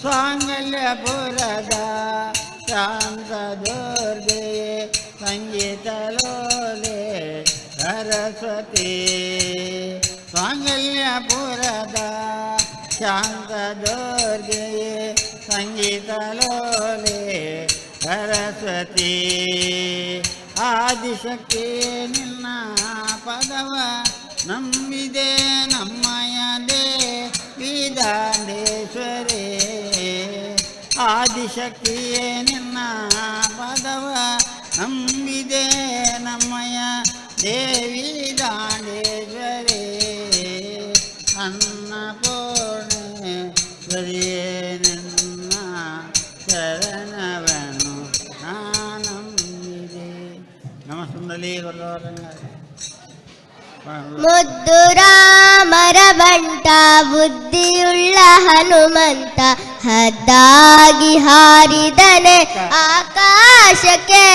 ಸ್ವಾಂಗಲ್ಯಪುರದ ಶಾಂತ ದುರ್ಗೆಯೇ ಸಂಗೀತಲೋಲೆ ಸರಸ್ವತಿ. ಸ್ವಾಂಗಲ್ಯಪುರದ ಶಾಂತ ದುರ್ಗೆಯೇ ಸಂಗೀತಲೋಲೆ ಸರಸ್ವತಿ. ಆದಿಶಕ್ತಿ ನಿನ್ನ ಪದವ ನಂಬಿದೆ ನಮ್ಮಯ ದೇವಿ ದಾಂಡೇಶ್ವರಿ. ಆದಿಶಕ್ತಿಯೇ ನಿನ್ನ ಪದವ ನಂಬಿದೆ ನಮ್ಮಯ ದೇವಿ ದಾಂಡೇಶ್ವರಿ. ಅನ್ನಪೂರ್ಣೇಶ್ವರಿಯೇ ನಿನ್ನ ಶರಣವನ್ನು ನಾನಂಬಿದೆ. ನಮಸ್ಸುಂದಲಿ ಗುರುವರಂಗ. ಮುದ್ದು ರಾಮರ ಬಂಟ ಬುದ್ಧಿಯುಳ್ಳ ಹನುಮಂತ ಹದ್ದಾಗಿ ಹಾರಿದನೆ ಆಕಾಶಕ್ಕೆ.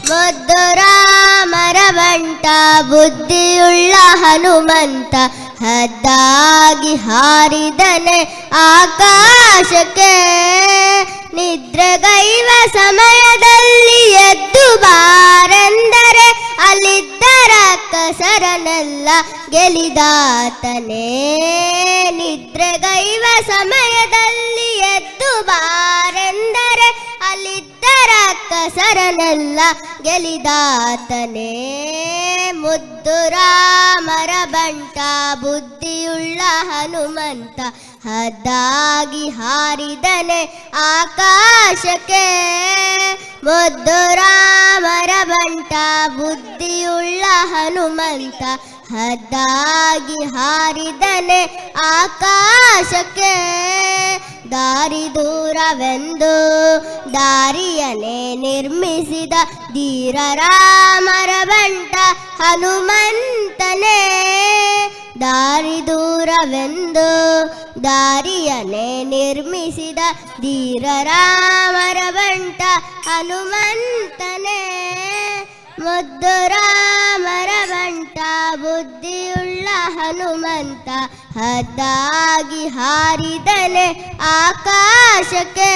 ಮುದ್ದು ರಾಮರ ಬಂಟ ಬುದ್ಧಿಯುಳ್ಳ ಹನುಮಂತ ಹದ್ದಾಗಿ ಹಾರಿದನೆ ಆಕಾಶಕ್ಕೆ. ನಿದ್ರೆಗೈವ ಸಮಯದಲ್ಲಿ ಎದ್ದು ಬಾರೆಂದರೆ ಅಲ್ಲಿದ್ದ ರಾಕ್ಷಸರನ್ನೆಲ್ಲ ಗೆಲಿದಾತನೇ. ನಿದ್ರೆಗೈವ ಸಮಯದಲ್ಲಿ ಎದ್ದು ಬಾರೆಂದರೆ ಅಲ್ಲಿದ್ದ ರಾಕ್ಷಸರನ್ನೆಲ್ಲ ಗೆಲಿದಾತನೇ. ಮುದ್ದು ರಾಮರ ಬಂಟ ಬುದ್ಧಿಯುಳ್ಳ ಹನುಮಂತ ಹದ್ದಾಗಿ ಹಾರಿದನೆ ಆಕಾಶಕ್ಕೆ. ಮುದ್ದು ರಾಮರ ಬಂಟ ಬುದ್ಧಿಯುಳ್ಳ ಹನುಮಂತ ಹದ್ದಾಗಿ ಹಾರಿದನೆ ಆಕಾಶಕ್ಕೆ. ದಾರಿ ದೂರವೆಂದು ದಾರಿಯನ್ನೇ ನಿರ್ಮಿಸಿದ ಧೀರ ರಾಮರ ಬಂಟ ಹನುಮಂತನೇ. ದಾರಿ ದೂರವೆಂದು ದಾರಿಯನ್ನೇ ನಿರ್ಮಿಸಿದ ಧೀರ ರಾಮರ ಬಂಟ ಹನುಮಂತನೇ. ಮುದ್ದು ರಾಮರ ಬಂಟ ಬುದ್ಧಿಯುಳ್ಳ ಹನುಮಂತ ಹದ್ದಾಗಿ ಹಾರಿದನೆ ಆಕಾಶಕ್ಕೆ.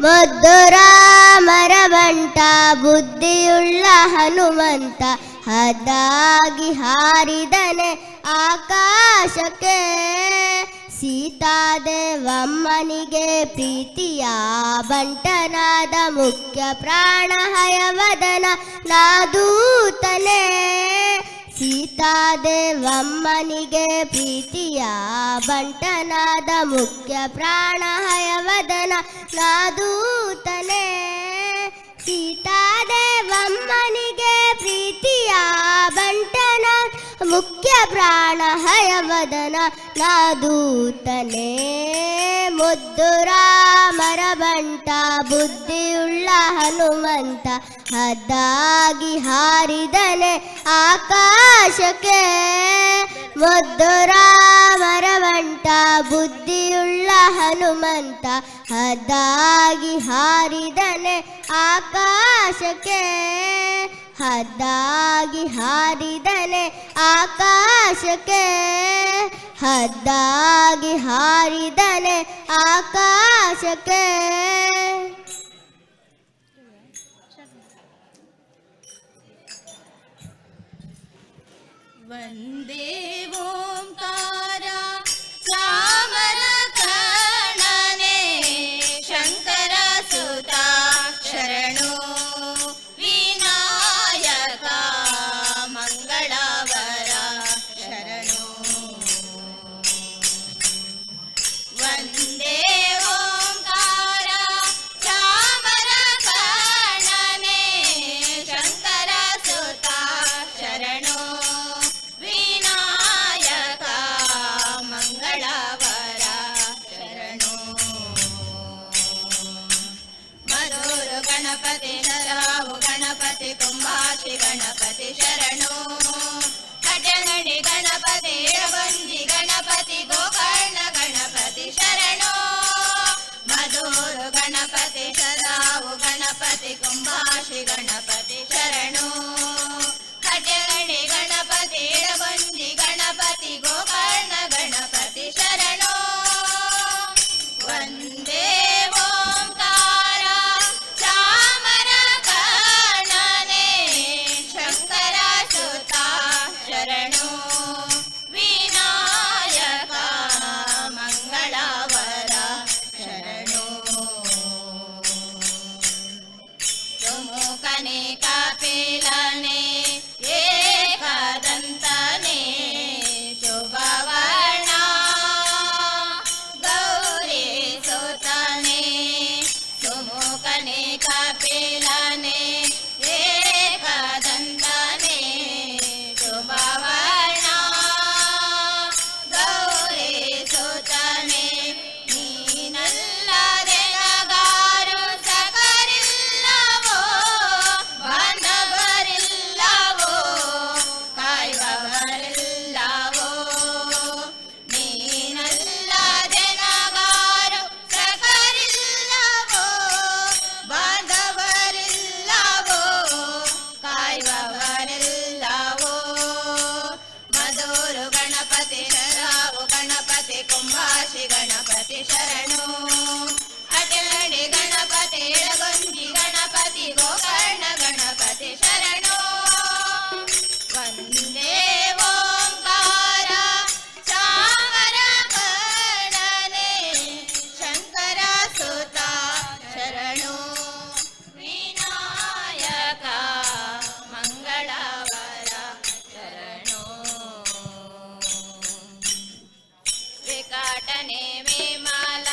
ಮುದ್ದು ರಾಮರ ಬಂಟ ಬುದ್ಧಿಯುಳ್ಳ ಹನುಮಂತ ಹದ್ದಾಗಿ ಹಾರಿದನೆ ಆಕಾಶಕ್ಕೆ. ಸೀತಾದೇವಮ್ಮನಿಗೆ ಪ್ರೀತಿಯ ಬಂಟನಾದ ಮುಖ್ಯ ಪ್ರಾಣ ಹಯವದನ ನಾದೂತನೇ. ಸೀತಾದೇವಮ್ಮನಿಗೆ ಪ್ರೀತಿಯ ಬಂಟನಾದ ಮುಖ್ಯ ಪ್ರಾಣ ಹಯವದನ ನಾದೂತನೇ. ಸೀತಾದೇವಮ್ಮನಿಗೆ ಪ್ರೀತಿಯ ಬಂಟನ ಮುಖ್ಯ ಪ್ರಾಣ ಹಯವದನ ನಾದೂತನೇ. ಮುದ್ದು ರಾಮರ ಬಂಟ ಬುದ್ಧಿಯುಳ್ಳ ಹನುಮಂತ ಹದ್ದಾಗಿ ಹಾರಿದನೆ ಆಕಾಶಕ್ಕೆ. ಮುದ್ದು ರಾಮರ ಬಂಟ ಬುದ್ಧಿಯುಳ್ಳ ಹನುಮಂತ ಹದ್ದಾಗಿ ಹಾರಿದನೆ ಆಕಾಶಕ್ಕೆ. ಹದ್ದಾಗಿ ಹಾರಿದನೆ ಆಕಾಶಕ್ಕೆ. ಹದ್ದಾಗಿ ಹಾರಿದನೆ ಆಕಾಶಕ್ಕೆ. ವಂದೇ ಓಂಕಾರ ಚಾಮರ ಕರ್ಣನೆ ಶಂಕರ ಸುತ ಶರಣೋ ವಿನಾಯಕ ಮಂಗಳವರ ಶರಣೋ. ವಂದೇ ಓಂಕಾರ ಚಾಮರ ಕರ್ಣನೆ ಶಂಕರ ಸುತ ಶರಣೋ ವಿನಾಯಕ ಮಂಗಳವರ ಶರಣೋ. ಮಧುರ ಗಣಪತಿ ಶರಾವು ಗಣಪತಿ ಕುಂಭಾಷಿ ಗಣಪತಿ ಶರಣೋ. ಕಟಗಣಿ ಗಣಪತಿ ಎಡಬಂದಿ ಗಣಪತಿ ಗೋಕರ್ಣ ಗಣಪತಿ ಶರಣೋ. ಮಧುರ ಗಣಪತಿ ಶರಾವು ಗಣಪತಿ ಕುಂಭಾಷಿ ಗಣಪತಿ ಶರಣೋ. ಕಟಗಣಿ ಗಣಪತಿ ಎಡಬಂದಿ ಗಣಪತಿ ಗೋಕರ್ಣ ಗಣಪತಿ ಶರಣೋ. ಗಣಪತಿ ಶರಣು ಅಟಗಣಿ ಗಣಪತಿ ಎಳಗೊಂದಿ ಗಣಪತಿ ಗೋಕರ್ಣ ಗಣಪತಿ ಶರಣು ವಂದೇ ಓಂಕಾರ ಚಾಮರ ವರ್ಣನೆ ಶಂಕರ ಸುತ ಶರಣು ವಿನಾಯಕ ಮಂಗಳವರ ಶರಣು ವಿಕಟನೆ ವಿಮಲ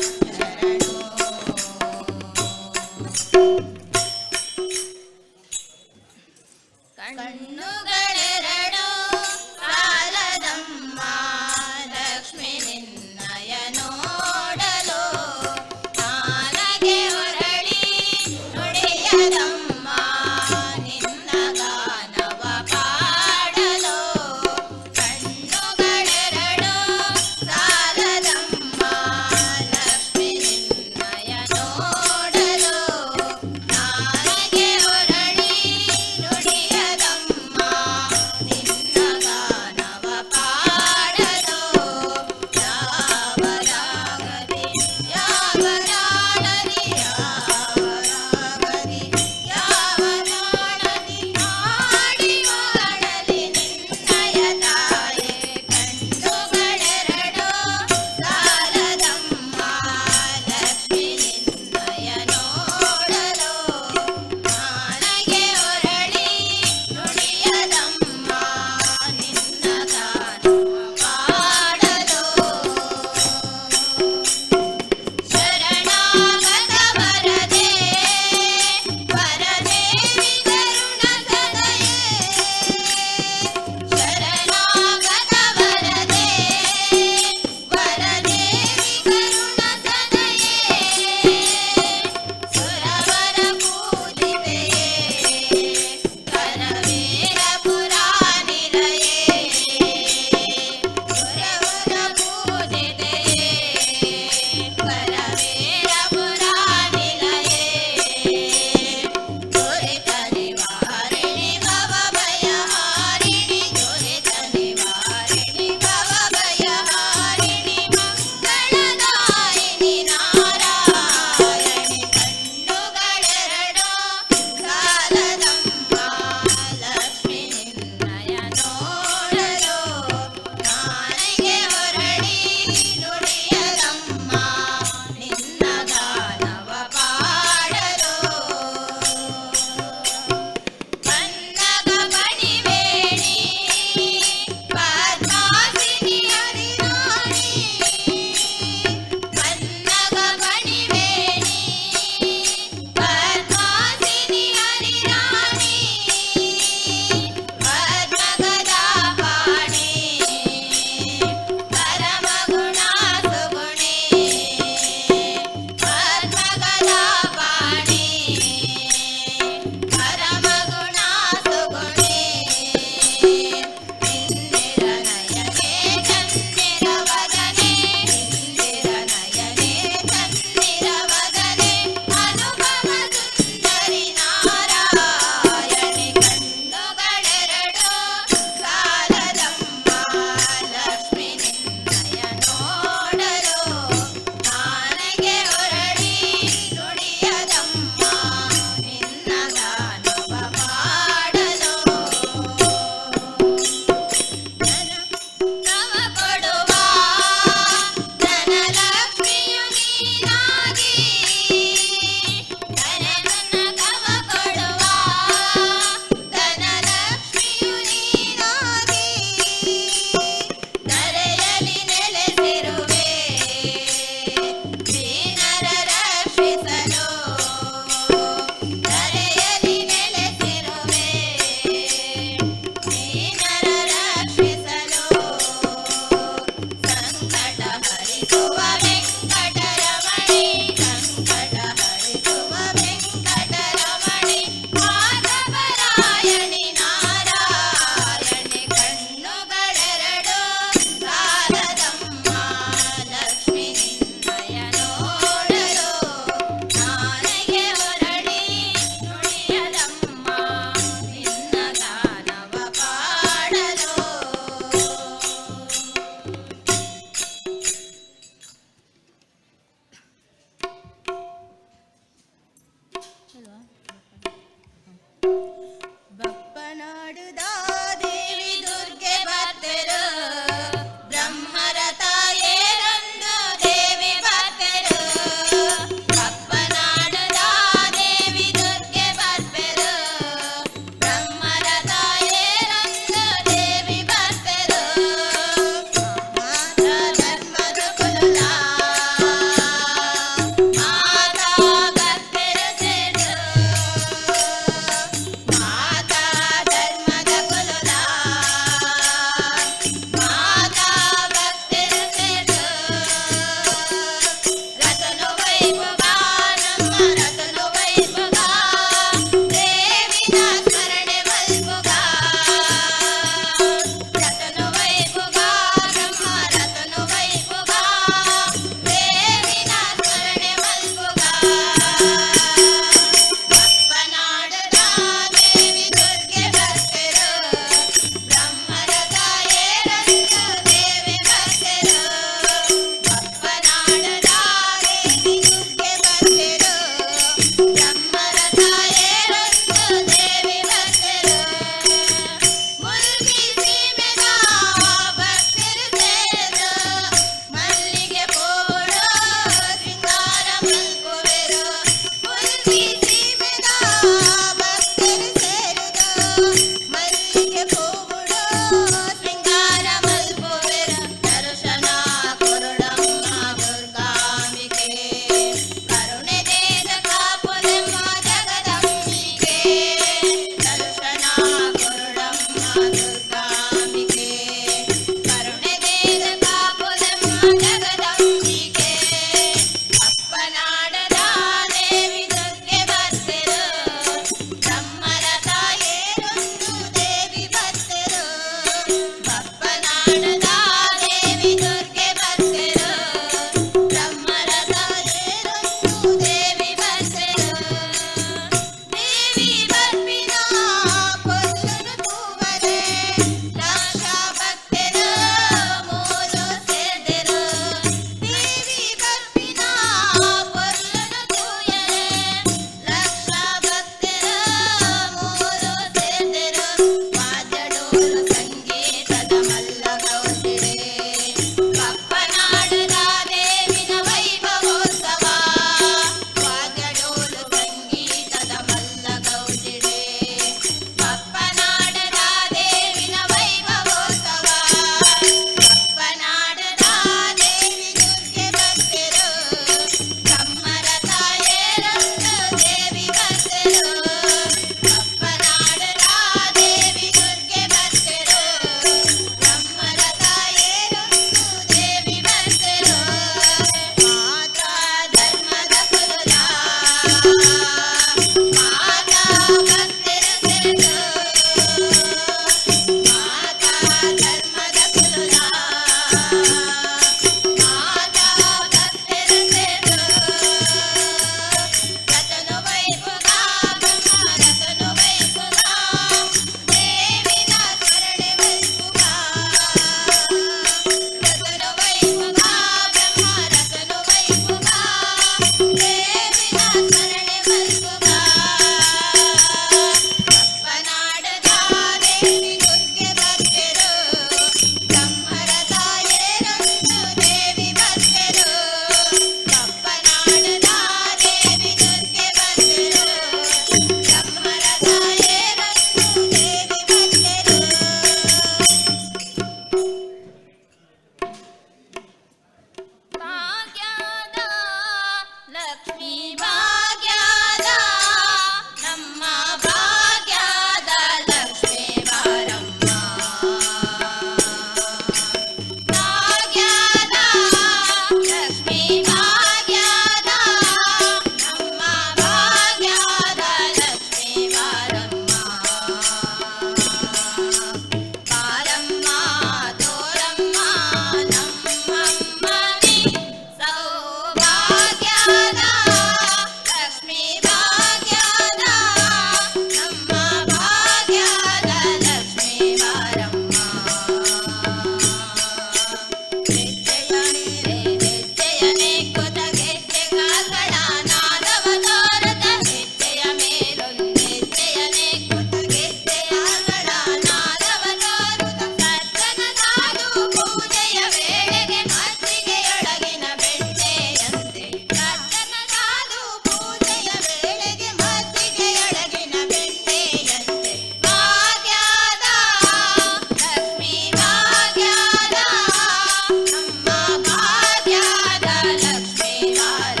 ಗಾಲ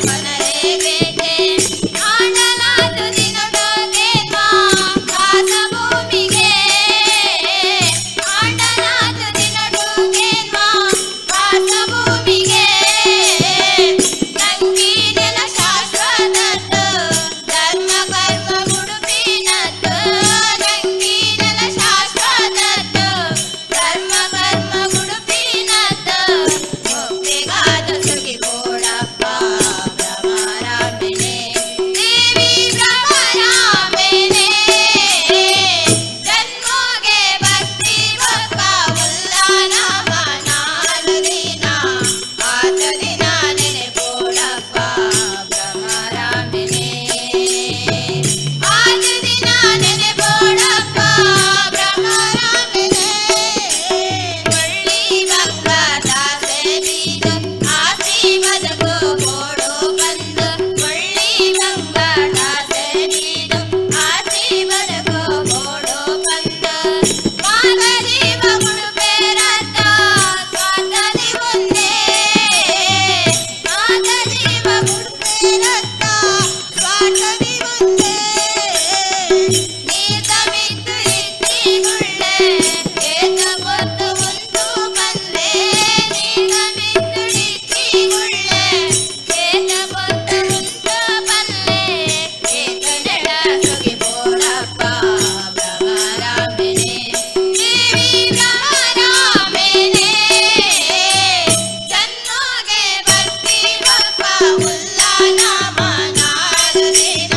ಕೊನರೆ ಬೇಟೆ ಉಲ್ಲಾನ ಮನಾಲದಿನ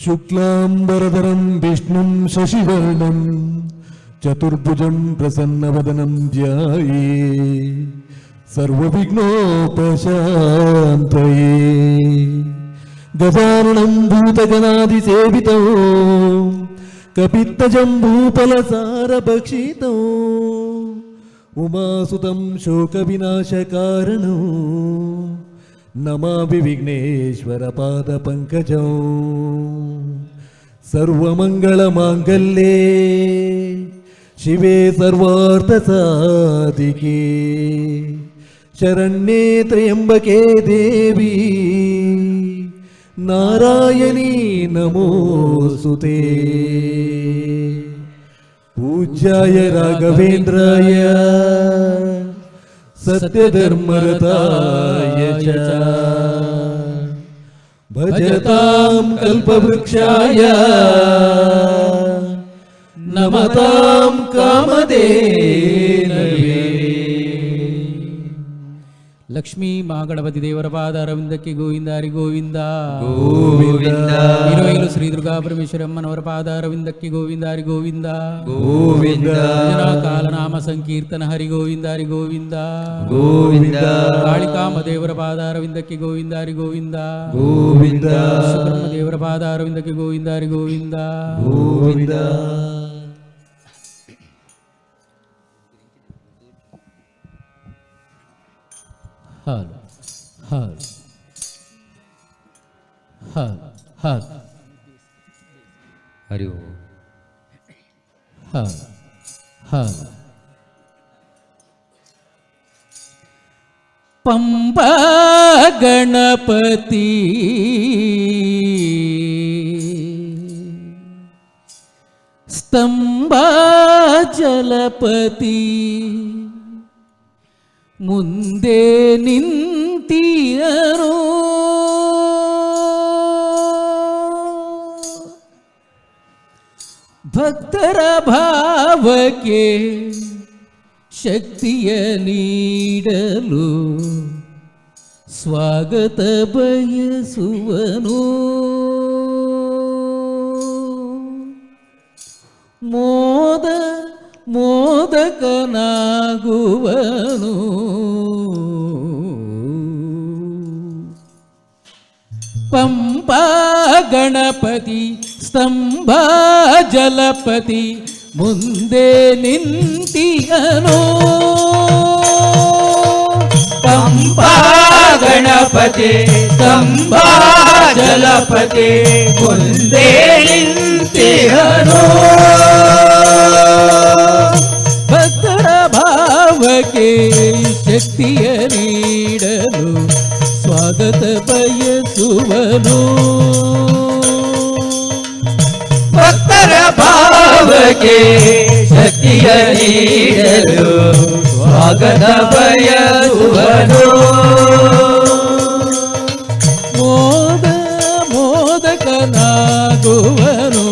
शुक्लांबरधरं विष्णुं शशिवर्णं चतुर्भुजं प्रसन्नवदनं ध्याये सर्वविघ्नोपशान्तये गजाननं भूतगणादिसेवितं कपित्तजम्बूफलसारभक्षितं उमासुतं शोकविनाशकारणं नमामि विघ्नेश्वरपादपङ्कजं सर्वमङ्गलमाङ्गल्ये शिवे सर्वार्थसाधिके शरण्ये त्र्यम्बके देवी नारायणी नमोऽस्तुते पूज्याय राघवेन्द्राय सत्यधर्मरताय च भजतां कल्पवृक्षाय नमतां कामधेनवे ಲಕ್ಷ್ಮೀ ಮಹಾಗಣಪತಿ ದೇವರ ಪಾದಾರವಿಂದಕ್ಕೆ ಗೋವಿಂದ ಹರಿ ಗೋವಿಂದ ಗೋವಿಂದ ಇರುವೈಲು ಶ್ರೀ ದುರ್ಗಾ ಪರಮೇಶ್ವರಮ್ಮನವರ ಪಾದಾರವಿಂದಕ್ಕೆ ಗೋವಿಂದ ಹರಿ ಗೋವಿಂದ ಗೋವಿಂದ ಕಾಲನಾಮ ಸಂಕೀರ್ತನ ಹರಿ ಗೋವಿಂದ ಹರಿ ಗೋವಿಂದ ಗೋವಿಂದ ಕಾಳಿಕಾಮ ದೇವರ ಪಾದಾರವಿಂದಕ್ಕೆ ಗೋವಿಂದ ಹರಿ ಗೋವಿಂದ ಗೋವಿಂದ ಬ್ರಹ್ಮ ದೇವರ ಪಾದಾರವಿಂದಕ್ಕೆ ಗೋವಿಂದ ಹರಿ ಗೋವಿಂದ ಗೋವಿಂದ ಹಾಲು ಹಾಲು ಹಾಲು ಹಾಲು ಹರಿ ಓಂ ಹಾಲು ಹಾಲು ಪಂಬಾ ಗಣಪತಿ ಸ್ತಂಭ ಜಲಪತಿ ಮುಂದೆ ನಿಂತಿಯರೋ ಭಕ್ತರ ಭಾವಕ್ಕೆ ಶಕ್ತಿಯ ನೀಡಲು ಸ್ವಾಗತ ಬಯಸುವನು ಮೋದಕನಾಗುವನು ಪಂಬಾ ಗಣಪತಿ ಸ್ತಂಭ ಜಲಪತಿ ಮುಂದೆ ನಿಂತಿಯನು ಪಂಬಾ ಗಣಪತಿ ಸ್ತಂಭ ಜಲಪತಿ ಮುಂದೆ ನಿಂತಿಹನು ಭಕ್ತರ ಭಾವಕ್ಕೆ ಶಕ್ತಿಯ ನೀಡಲು ಸ್ವಾಗತ ಬಯಸುವನು ಭಕ್ತರ ಭಾವಕ್ಕೆ ಶಕ್ತಿಯ ನೀಡಲು ಸ್ವಾಗತ ಬಯಸುವನು ಮೋದಕನಾಗುವನು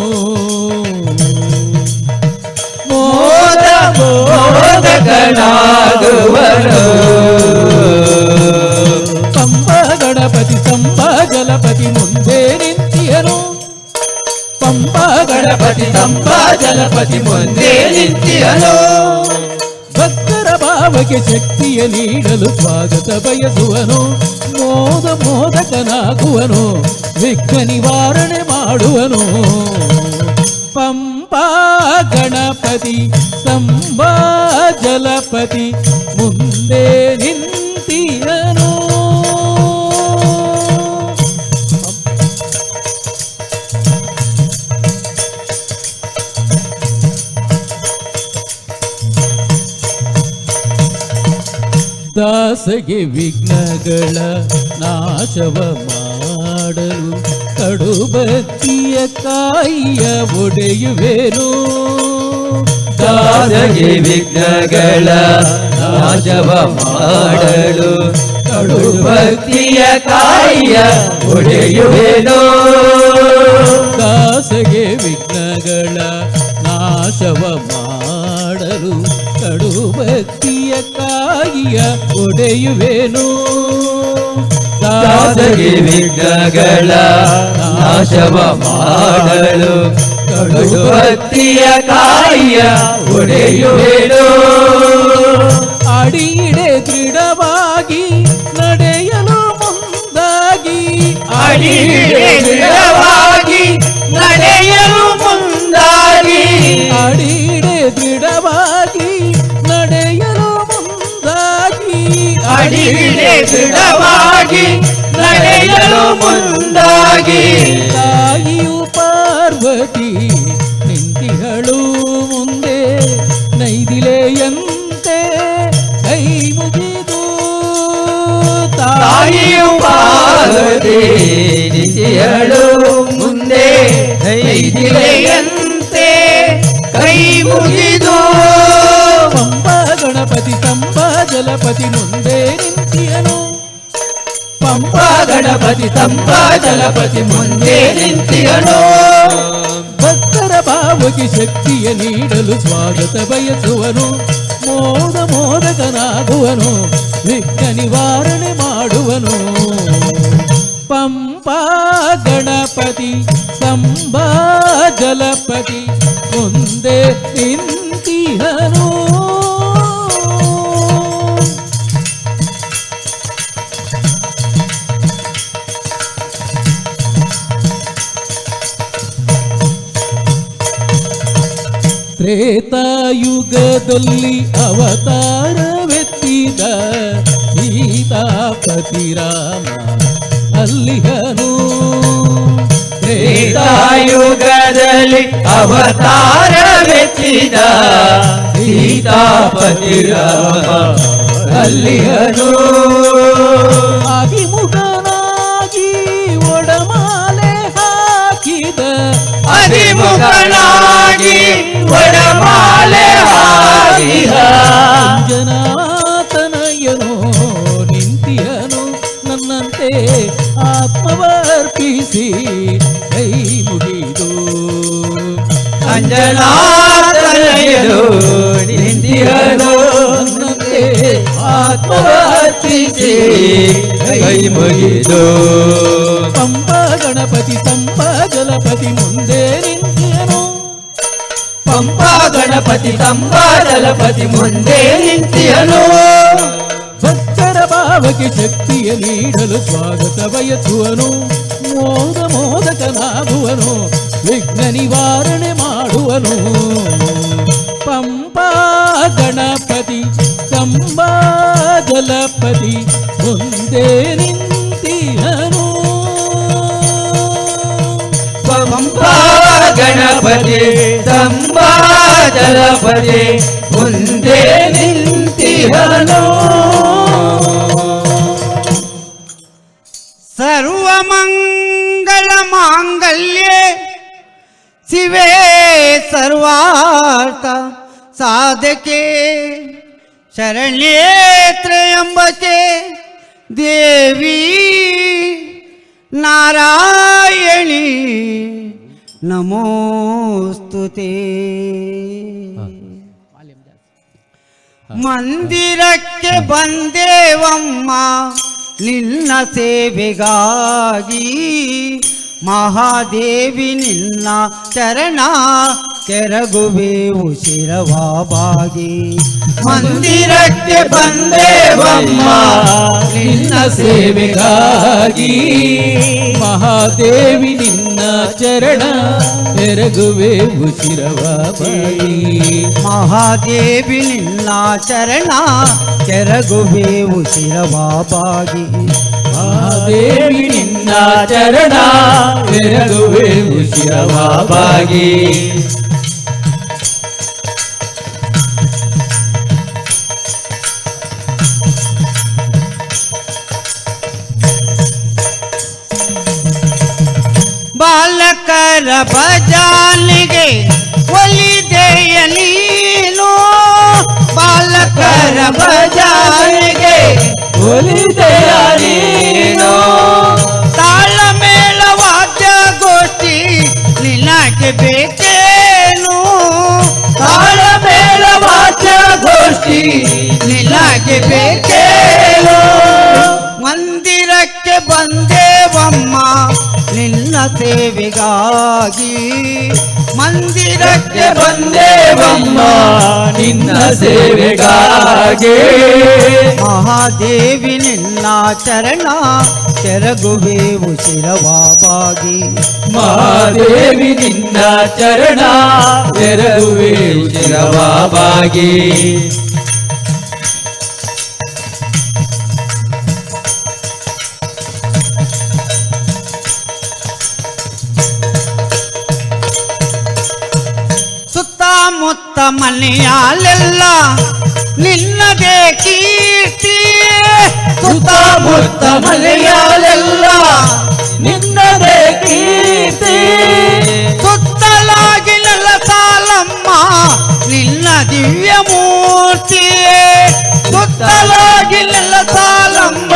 ಮೋದಕನಾಗುವನು ಪಂಬಾ ಗಣಪತಿ ಸ್ತಂಭ ಜಲಪತಿ ಮುಂದೆ ನಿಂತಿಯನು ಪಂಬಾ ಗಣಪತಿ ಸ್ತಂಭ ಜಲಪತಿ ಮುಂದೆ ನಿಂತಿಹನು ಭಕ್ತರ ಭಾವಕ್ಕೆ ಶಕ್ತಿಯ ನೀಡಲು ಸ್ವಾಗತ ಬಯಸುವನು ಮೋದಕನಾಗುವನು ವಿಘ್ನ ನಿವಾರಣೆ ಮಾಡುವನು ಪಂಬಾ ಗಣಪತಿ ಸ್ತಂಭ ಜಲಪತಿ ಮುಂದೆ ನಿಂತಿಯನು ದಾಸಗೆ ವಿಘ್ನಗಳ ನಾಶವ ಮಾಡಲು ಕಡು ಭಕ್ತಿಯ ಕಾಯಿಯ ಒಡೆಯುವೆನು ದಾಸಗೆ ವಿಘ್ನಗಳ ನಾಶವ ಮಾಡಲು ಕಡು ಭಕ್ತಿಯ ಕಾಯಿಯ ಒಡೆಯುವೆನು ದಾಸಗೆ ವಿಘ್ನಗಳ ನಾಶವ ಮಾಡಲು ಕಡು ಭಕ್ತಿಯ ಕಾಯಿಯ ಒಡೆಯುವೆನು ದಾಸಗೆ ವಿಘ್ನಗಳ ನಾಶವ ಮಾಡಲು ಕಡು ಭಕ್ತಿಯ ಕಾಯಿಯ ಒಡೆಯುವೆನು ಅಡಿಯಿಡೆ ದೃಢವಾಗಿ ನಡೆಯಲು ಮುಂದಾಗಿ ಅಡಿಯಿಡೆ ದೃಢವಾಗಿ ನಡೆಯಲು ಮುಂದಾಗಿ ಅಡಿಯಿಡೆ ದೃಢವಾಗಿ ನಡೆಯಲು ಮುಂದಾಗಿ ಅಡಿಯಿಡೆ ದೃಢವಾಗಿ ನಡೆಯಲು ಮುಂದಾಗಿ ತಾಯಿಯು ಪಾರ್ವತಿ ನಿಂತಿಹಳು ಮುಂದೆ ನೈದಿಲೆಯಂತೆ ಕೈ ಮುಗಿದು ತಾಯಿಯು ಪಾರ್ವತಿ ನಿತ್ಯಳು ಮುಂದೆ ನೈದಿಲೆಯಂತೆ ಕೈ ಮುಗಿದು ಪಂಬಾ ಗಣಪತಿ ಸ್ತಂಭ ಜಲಪತಿ ಮುಂದೆ ನಿಂತಿಯನು ಪಂಬಾ ಗಣಪತಿ ಸ್ತಂಭ ಜಲಪತಿ ಮುಂದೆ ನಿಂತಿಯನು ಭಕ್ತರ ಭಾವಕ್ಕೆ ಶಕ್ತಿಯ ನೀಡಲು ಸ್ವಾಗತ ಬಯಸುವನು ಮೋದಕನಾಗುವನು ವಿಘ್ನ ನಿವಾರಣೆ ಮಾಡುವನು ಪಂಪಾ ಗಣಪತಿ ಸಂಬಾ ಜಲಪತಿ ಮುಂದೆ ನಿಂತಿಹನು ತ್ರೇತಾಯುಗದಲ್ಲಿ ಅವತಾರವೆತ್ತಿದ ಸೀತಾಪತಿ ರಾಮ ಅಲ್ಲಿಹನು ತ್ರೇತಾಯುಗದಲ್ಲಿ ಅವತಾರವೆತ್ತಿದ ಸೀತಾಪತಿ ರಾಮ ಅಲ್ಲಿಹನು ಅಭಿಮುಖನಾಗಿ ಒಡಮಾಲೆ ಹಾಕಿದ ಅಧಿಮುಖನಾಗಿ ಒಡಮಾಲೆ ಹಾಕಿದ ಅಂಜನಾತನಯನು ನಿಂತಿಯನು ನನ್ನಂತೆ ಆತ್ಮವರ್ಪಿಸಿ ಕೈ ಮುಗಿದು ಅಂಜನಾತನಯನು ನಿಂತಿಹನು ನನ್ನಂತೆ ಆತ್ಮವರ್ಪಿಸಿ ಕೈ ಮುಗಿದು ಪಂಪಾ ಗಣಪತಿ ಸಂಬಾ ಜಲಪತಿ ಮುಂದೆ ನಿಂತಿಯನು ಪಂಪಾ ಗಣಪತಿ ಸಂಬಾ ಜಲಪತಿ ಮುಂದೆ ನಿಂತಿಯನು ಭಕ್ತರ ಭಾವಕ್ಕೆ ಶಕ್ತಿಯ ನೀಡಲು ಸ್ವಾಗತ ಬಯಸುವನು ಮೋದಕನಾಗುವನು ವಿಘ್ನ ನಿವಾರಣೆ ಮಾಡುವನು ಪಂಪಾ ಗಣಪತಿ ಸಂಬಾ ಜಲಪತಿ ಮುಂದೆ ನಿಂತಿಹನು ಪಂಪಾ ಗಣಪತಿ ಸಂಬಾ ಜಲಪತಿ ಮುಂದೆ ನಿಂತಿಹನು ಸರ್ವಮಂಗಳ ಮಾಂಗಲ್ಯೆ ಶಿವೇ ಸರ್ವಾರ್ಥ ಸಾಧಕೆ ಶರಣ್ಯೇ ತ್ರಯಂಬಕೆ ದೇವಿ ನಾರಾಯಣಿ ನಮೋಸ್ತುತೆ ಮಂದಿರಕ್ಕೆ ಬಂದೇವಮ್ಮ ನಿನ್ನ ಸೇವೆಗಾಗಿ ಮಹಾದೇವಿ ನಿನ್ನ ಚರಣ ಕೆರಗುವೆವು ಶಿರವಾಬಾಗಿ ಮಂದಿರಕ್ಕೆ ಬಂದೇವಮ್ಮ ನಿನ್ನ ಸೇವೆಗಾಗಿ ಮಹಾದೇವಿ ನಿನ್ನ ಚರಣ ಎರಗುವೆವು ಶಿರವಾಬಾಗಿ ಮಹಾದೇವಿ ನಿನ್ನ ಚರಣ ಕೆರಗುವೆವು ಶಿರವಾಬಾಗಿ ಮಹಾದೇವಿ ನಿನ್ನ ಚರಣ ಎರಗುವೆವು ಶಿರವಾಬಾಗಿ ಬಾಲಕರ ಭಜಾನಿಗೆ ಒಲಿದೆಯ ನೀನು ಬಾಲಕರ ಭಜಾನಿಗೆ ಒಲಿದೆಯ ನೀನು ತಾಳಮೇಳ ವಾದ್ಯ ಗೋಷ್ಠಿ ನಿನಗೆ ಬೇಕೇನು ತಾಳಮೇಳ ವಾದ್ಯ ಗೋಷ್ಠಿ ನಿನಗೆ ಬೇಕೇನು ಮಂದಿರಕ್ಕೆ ಬಂದೇವಮ್ಮ ನಿನ್ನ ಸೇವೆಗಾಗಿ ಮಂದಿರಕ್ಕೆ ಬಂದೇವಮ್ಮ ನಿನ್ನ ಸೇವೆಗಾಗಿ ಮಹಾದೇವಿ ನಿನ್ನ ಚರಣ ಕೆರಗುವೆವು ಶಿರವಾಬಾಗಿ ಮಹಾದೇವಿ ನಿನ್ನ ಚರಣ ಎರಗುವೆವು ಶಿರವಾಬಾಗಿ ಸುತ್ತಮುತ್ತ ಮನೆಯಲ್ಲೆಲ್ಲ ನಿನ್ನದೇ ಕೀರ್ತಿ ಸುತ್ತಮುತ್ತ ಮನೆಯಲ್ಲೆಲ್ಲ ನಿನ್ನದೇ ಕೀರ್ತಿ ಸುತ್ತಲಾಗಿ ನೆಲಸಾಲಮ್ಮ ನಿನ್ನ ದಿವ್ಯ ಮೂರ್ತಿ ಸುತ್ತಲಾಗಿ ನೆಲಸಾಲಮ್ಮ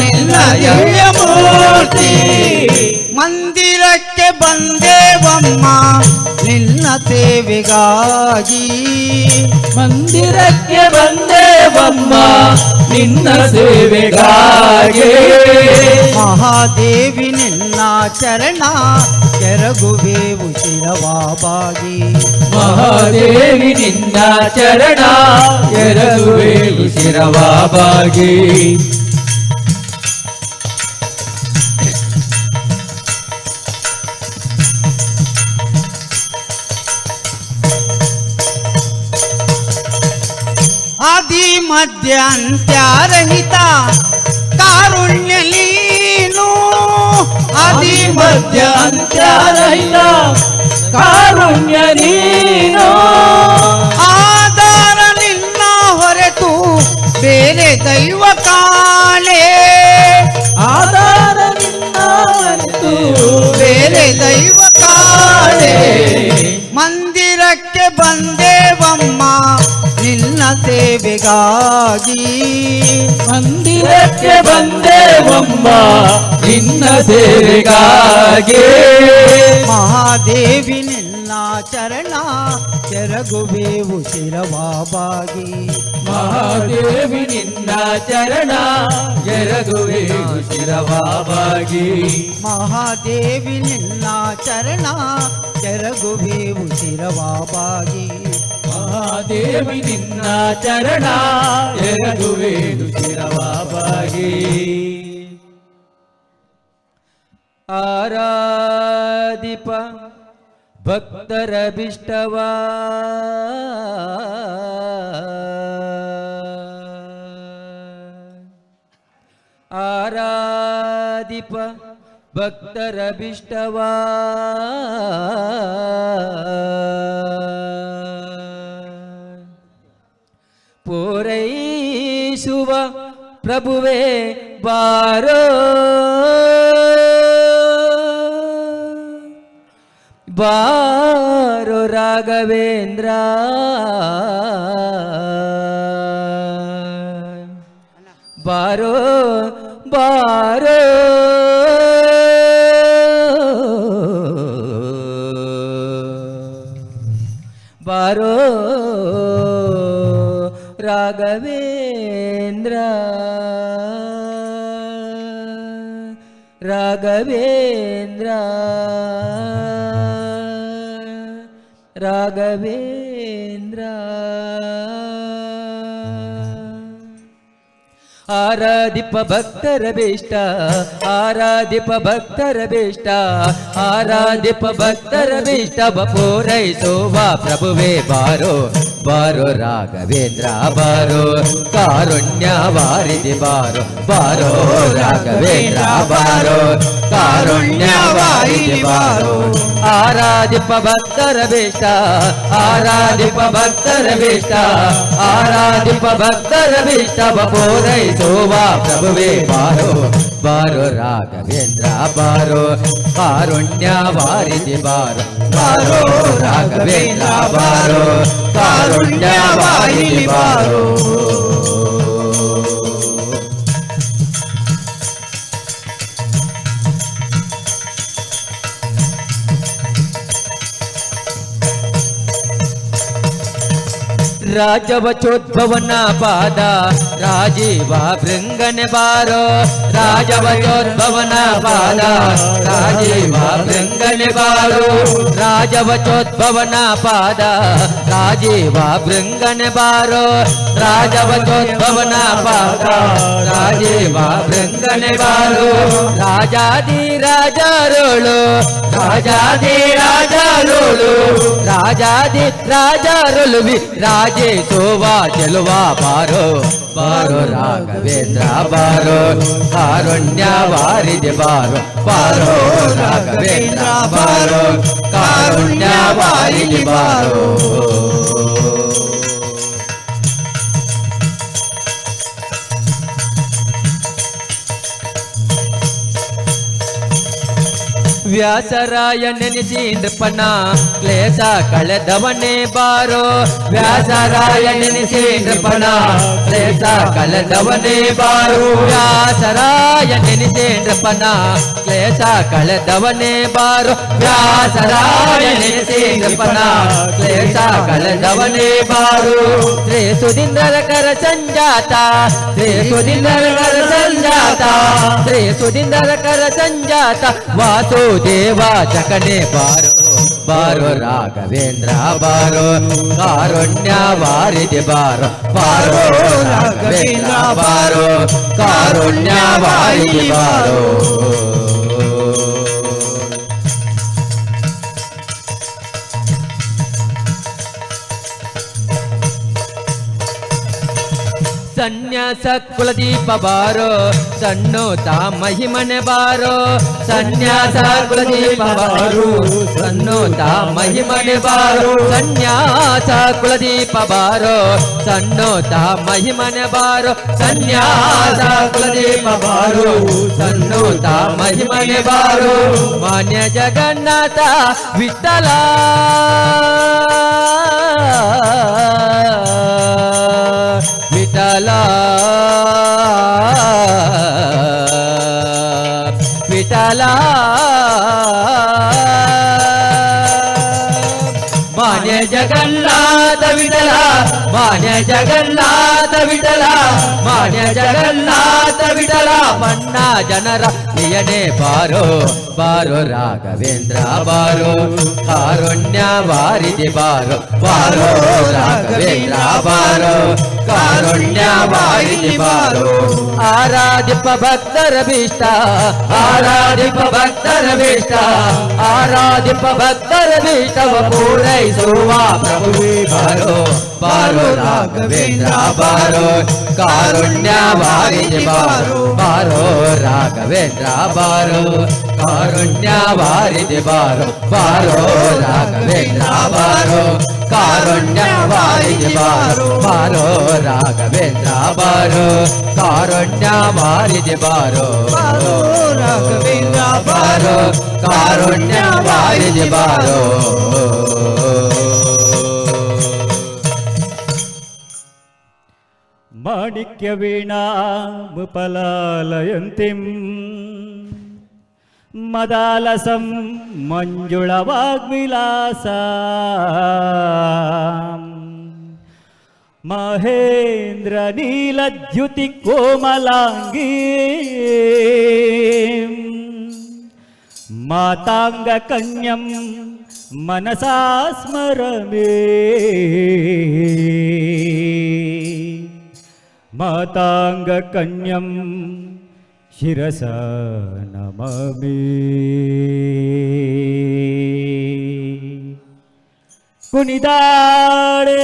ನಿನ್ನ ದಿವ್ಯ ಮೂರ್ತಿ ಮಂದಿರಕ್ಕೆ ಬಂದೇವಮ್ಮ ನಿನ್ನ ಸೇವೆಗಾಗಿ ಮಂದಿರಕ್ಕೆ ಬಂದೇವಮ್ಮ ನಿನ್ನ ಸೇವೆಗಾಗಿ ಮಹಾದೇವಿ ನಿನ್ನ ಚರಣ ಕೆರಗುವೆವು ಶಿರವಾಬಾಗಿ ಮಹಾದೇವಿ ನಿನ್ನ ಚರಣ ಎರಗುವೆವು ಶಿರವಾಬಾಗಿ ಆದಿ ಮಧ್ಯ ಅಂತ್ಯರಹಿತ ಕಾರುಣ್ಯ ನೀನು ಆದಿ ಮಧ್ಯ ಅಂತ್ಯರಹಿತ ಕಾರುಣ್ಯ ನೀನು ಆಧಾರ ನಿನ್ನ ಹೊರತು ಬೇರೆ ದೈವ ಕಾಣೆ ಆಧಾರ ನಿನ್ನ ಹೊರತು ಬೇರೆ ದೈವ ಕಾಣೆ ಮಂದಿರಕ್ಕೆ ಬಂದೇವಮ್ಮ ನಿನ್ನ ಸೇವೆಗಾಗಿ ಮಂದಿರಕ್ಕೆ ಬಂದೇವಮ್ಮ ನಿನ್ನ ಸೇವೆಗಾಗಿ ಮಹಾದೇವಿ ನಿನ್ನ ಚರಣ ಕೆರಗುವೆವು ಶಿರವಾಬಾಗಿ ಮಹಾದೇವಿ ನಿನ್ನ ಚರಣ ಎರಗುವೆವು ಶಿರವಾಬಾಗಿ ಮಹಾದೇವಿ ನಿನ್ನ ಚರಣ ಕೆರಗುವೆವು ಶಿರವಾಬಾಗಿ ಮಹಾದೇವಿ ನಿನ್ನ ಚರಣ ಎರಗುವೆವು ಶಿರವಾಬಾಗಿ ಆರಾಧಿಪ ಭಕ್ತರ ಬಿಷ್ಟವಾ ಆರಾಧಿಪ ಭಕ್ತರ ಬಿಷ್ಟವಾ ಪೂರೈಸುವ ಪ್ರಭುವೇ ಬಾರೋ ಬಾರೋ ರಾಘವೇಂದ್ರ ಬಾರೋ ಬಾರೋ ಬಾರೋ ರಾಘವೇಂದ್ರ ರಾಘವೇಂದ್ರ ರಾಘವೇಂದ್ರ ಆರಾಧಿಪ ಭಕ್ತರ ಬೇಷ್ಟ ಆರಾಧಿಪ ಭಕ್ತರ ಬೇಷ್ಟ ಆರಾಧಿಪ ಭಕ್ತರ ಬೇಷ್ಟ ಪೂರೈಸುವ ಪ್ರಭುವೇ ಬಾರೋ ಬಾರೋ ರಾಘವೇಂದ್ರ ಬಾರೋ ಕಾರುಣ್ಯ ವಾರಿದಿ ಬಾರೋ ಬಾರೋ ರಾಘವೇಂದ್ರ ಬಾರೋ ಕಾರುಣ್ಯ ವಾರಿದಿ ಬಾರೋ ಆರಾಧಿಪ ಭಕ್ತರ ಬೇಷ್ಟ ಆರಾಧಿಪ ಭಕ್ತರ ಬೇಷ್ಟ ಆರಾಧಿಪ ಭಕ್ತರ ಬೇಷ್ಟ ಪೂರೈಸುವ ಪ್ರಭುವೇ ಬಾರೋ ಬಾರೋ ರಾಘವೇಂದ್ರ ಬಾರೋ ಕಾರುಣ್ಯ ವಾರಿದಿ ಬಾರೋ ಬಾರೋ ರಾಘವೇಂದ್ರ ಬಾರೋ ಕಾರುಣ್ಯ ವಾರಿದಿ ಬಾರೋ ರಾಜವಚೋದ್ಭವನ ಪಾದ ರಾಜೀವ ಭೃಂಗನ ಬಾರೋ ರಾಜವಚೋದ್ಭವನ ಪಾದ ರಾಜೀವ ಭೃಂಗನ ಬಾರೋ ರಾಜವಚೋದ್ಭವನ ಪಾದ ರಾಜೀವ ಭೃಂಗನ ಬಾರೋ ರಾಜವಚೋದ್ಭವನ ಪಾದ ರಾಜೀವ ಭೃಂಗನ ಬಾರೋ ರಾಜಾದಿ ರಾಜರೋಳು ರಾಜಾದಿ ರಾಜರೋಳು ರಾಜಾದಿ ರಾಜರುಳುವಿ ರಾಜೇ ಸೋವಾ ಚೆಲುವಾ ಬಾರೋ ಬಾರೋ ರಾಘವೇಂದ್ರ ಬಾರೋ ಕಾರುಣ್ಯ ವಾರಿದೆ ಬಾರೋ ಬಾರೋ ರಾಘವೇಂದ್ರ ಬಾರೋ ಕಾರುಣ್ಯ ವಾರಿದೆ ಬಾರೋ ವ್ಯಾಸರಾಯ ನೆನೆಸಿ ನೃಪನ ಕ್ಲೇಶ ಕಳೆದವನೇ ಬಾರೋ ವ್ಯಾಸರಾಯ ನೆನೆಸಿ ನೃಪನ ಕ್ಲೇಶ ಕಳೆದವನೇ ಬಾರೋ ವ್ಯಾಸರಾಯ ನೆನೆಸಿ ನೃಪನ ಕ್ಲೇಶ ಕಳೆದವನೇ ಬಾರೋ ವ್ಯಾಸರಾಯ ನೆನೆಸಿ ನೃಪನ ಕ್ಲೇಶ ಕಳೆದವನೇ ಬಾರೋ ಶ್ರೀ ಸುಧೀಂದ್ರ ಕರ ಸಂಜಾತ ಶ್ರೀ ಸುಧೀಂದ್ರ ಕರ ಸಂಜಾತ ಶ್ರೀ ಸುಧೀಂದ್ರ ಕರ ಸಂಜಾತ ವಾಸುದೇವ ಜಗನೇ ಬಾರೋ ಬಾರೋ ರಾಘವೇಂದ್ರ ಬಾರೋ ಕಾರುಣ್ಯ ವಾರಿದೆ ಬಾರೋ ಬಾರೋ ರಾಘವೇಂದ್ರ ಬಾರೋ ಕಾರುಣ್ಯ ವಾರಿದೆ ಬಾರೋ ಸನ್ಯಾಸ ಕುಲದೀಪ ಬಾರೋ ಸಣ್ಣೋತ ಮಹಿಮನೆ ಬಾರೋ ಸನ್ಯಾಸ ಕುಲದೀಪ ಬಾರೋ ಸಣ್ಣೋತ ಮಹಿಮನೆ ಬಾರೋ ಸನ್ಯಾಸ ಕುಲದೀಪ ಬಾರೋ ಸಣ್ಣೋತ ಮಹಿಮನೆ ಬಾರೋ ಸನ್ಯಾಸ ಕುಲದೀಪ ಬಾರೋ ಸಣ್ಣೋತ ಮಹಿಮನೆ ಬಾರೋ ಮಾನ್ಯ ಜಗನ್ನಾಥ ವಿಠಲ ವಿಠಲ ವಿಠಲ ಮಾನ್ಯ ಜಗನ್ನಾಥ ವಿಠಲ ಮಾನ್ಯ ಜಗನ್ನಾಥ ವಿಠಲ ಮಾನ್ಯ ಜಗನ್ನಾಥ ವಿಠಲ ಬಣ್ಣ ಜನರ ಪ್ರಿಯನೇ ಬಾರೋ ಬಾರೋ ರಾಘವೇಂದ್ರ ಬಾರೋ ಕಾರುಣ್ಯ ವಾರಿದೆ ಬಾರೋ ಬಾರೋ ರಾಘವೇಂದ್ರ ಬಾರೋ ಕಾರುಣ್ಯ ವಾರಿದೆ ಬಾರೋ ಆರಾಧಿಪ ಭಕ್ತರ ಭೀಷ್ಟ ಆರಾಧಿಪ ಭಕ್ತರ ಭೀಷ್ಟ ಆರಾಧಿಪ ಭಕ್ತರ ಭೀಷ್ಟವ ಪೂರೈಸುವ ಪ್ರಭುವೇ ಬಾರೋ ಬಾರೋ ರಾಘವೇಂದ್ರ ಬಾರೋ ಕಾರುಣ್ಯ ವಾರಿದೆ ಬಾರೋ ಬಾರೋ ರಾಘವೇಂದ್ರ ಬಾರೋ ಕಾರುಣ್ಯ ವಾರಿದೆ ಬಾರೋ ಬಾರೋ ರಾಘವೇಂದ್ರ ಬಾರೋ ಕಾರುಣ್ಯ ವಾರಿದೆ ಬಾರೋ ಬಾರೋ ರಾಘವೇಂದ್ರ ಬಾರೋ ಕಾರುಣ್ಯ ವಾರಿದೆ ಬಾರೋ ಬಾರೋ ರಾಘವೇಂದ್ರ ಬಾರೋ ಕಾರುಣ್ಯ ವಾರಿದೆ ಬಾರೋ ಮಾಣಿಕ್ಯ ವೀಣಾಮುಪಲಾಲಯಂತಿಂ ಮದಾಲಸಂ ಮಂಜುಳ ವಾಗ್ವಿಲಾಸ ಮಹೇಂದ್ರ ನೀಲದ್ಯುತಿ ಕೋಮಲಾಂಗೀ ಮಾತಾಂಗ ಕನ್ಯಂ ಮನಸಾ ಸ್ಮರಮೇ ಮಾತಾಂಗ ಕನ್ಯಂ ಶಿರಸ ನಮಾಮಿ ಕುಣಿದಾಡೆ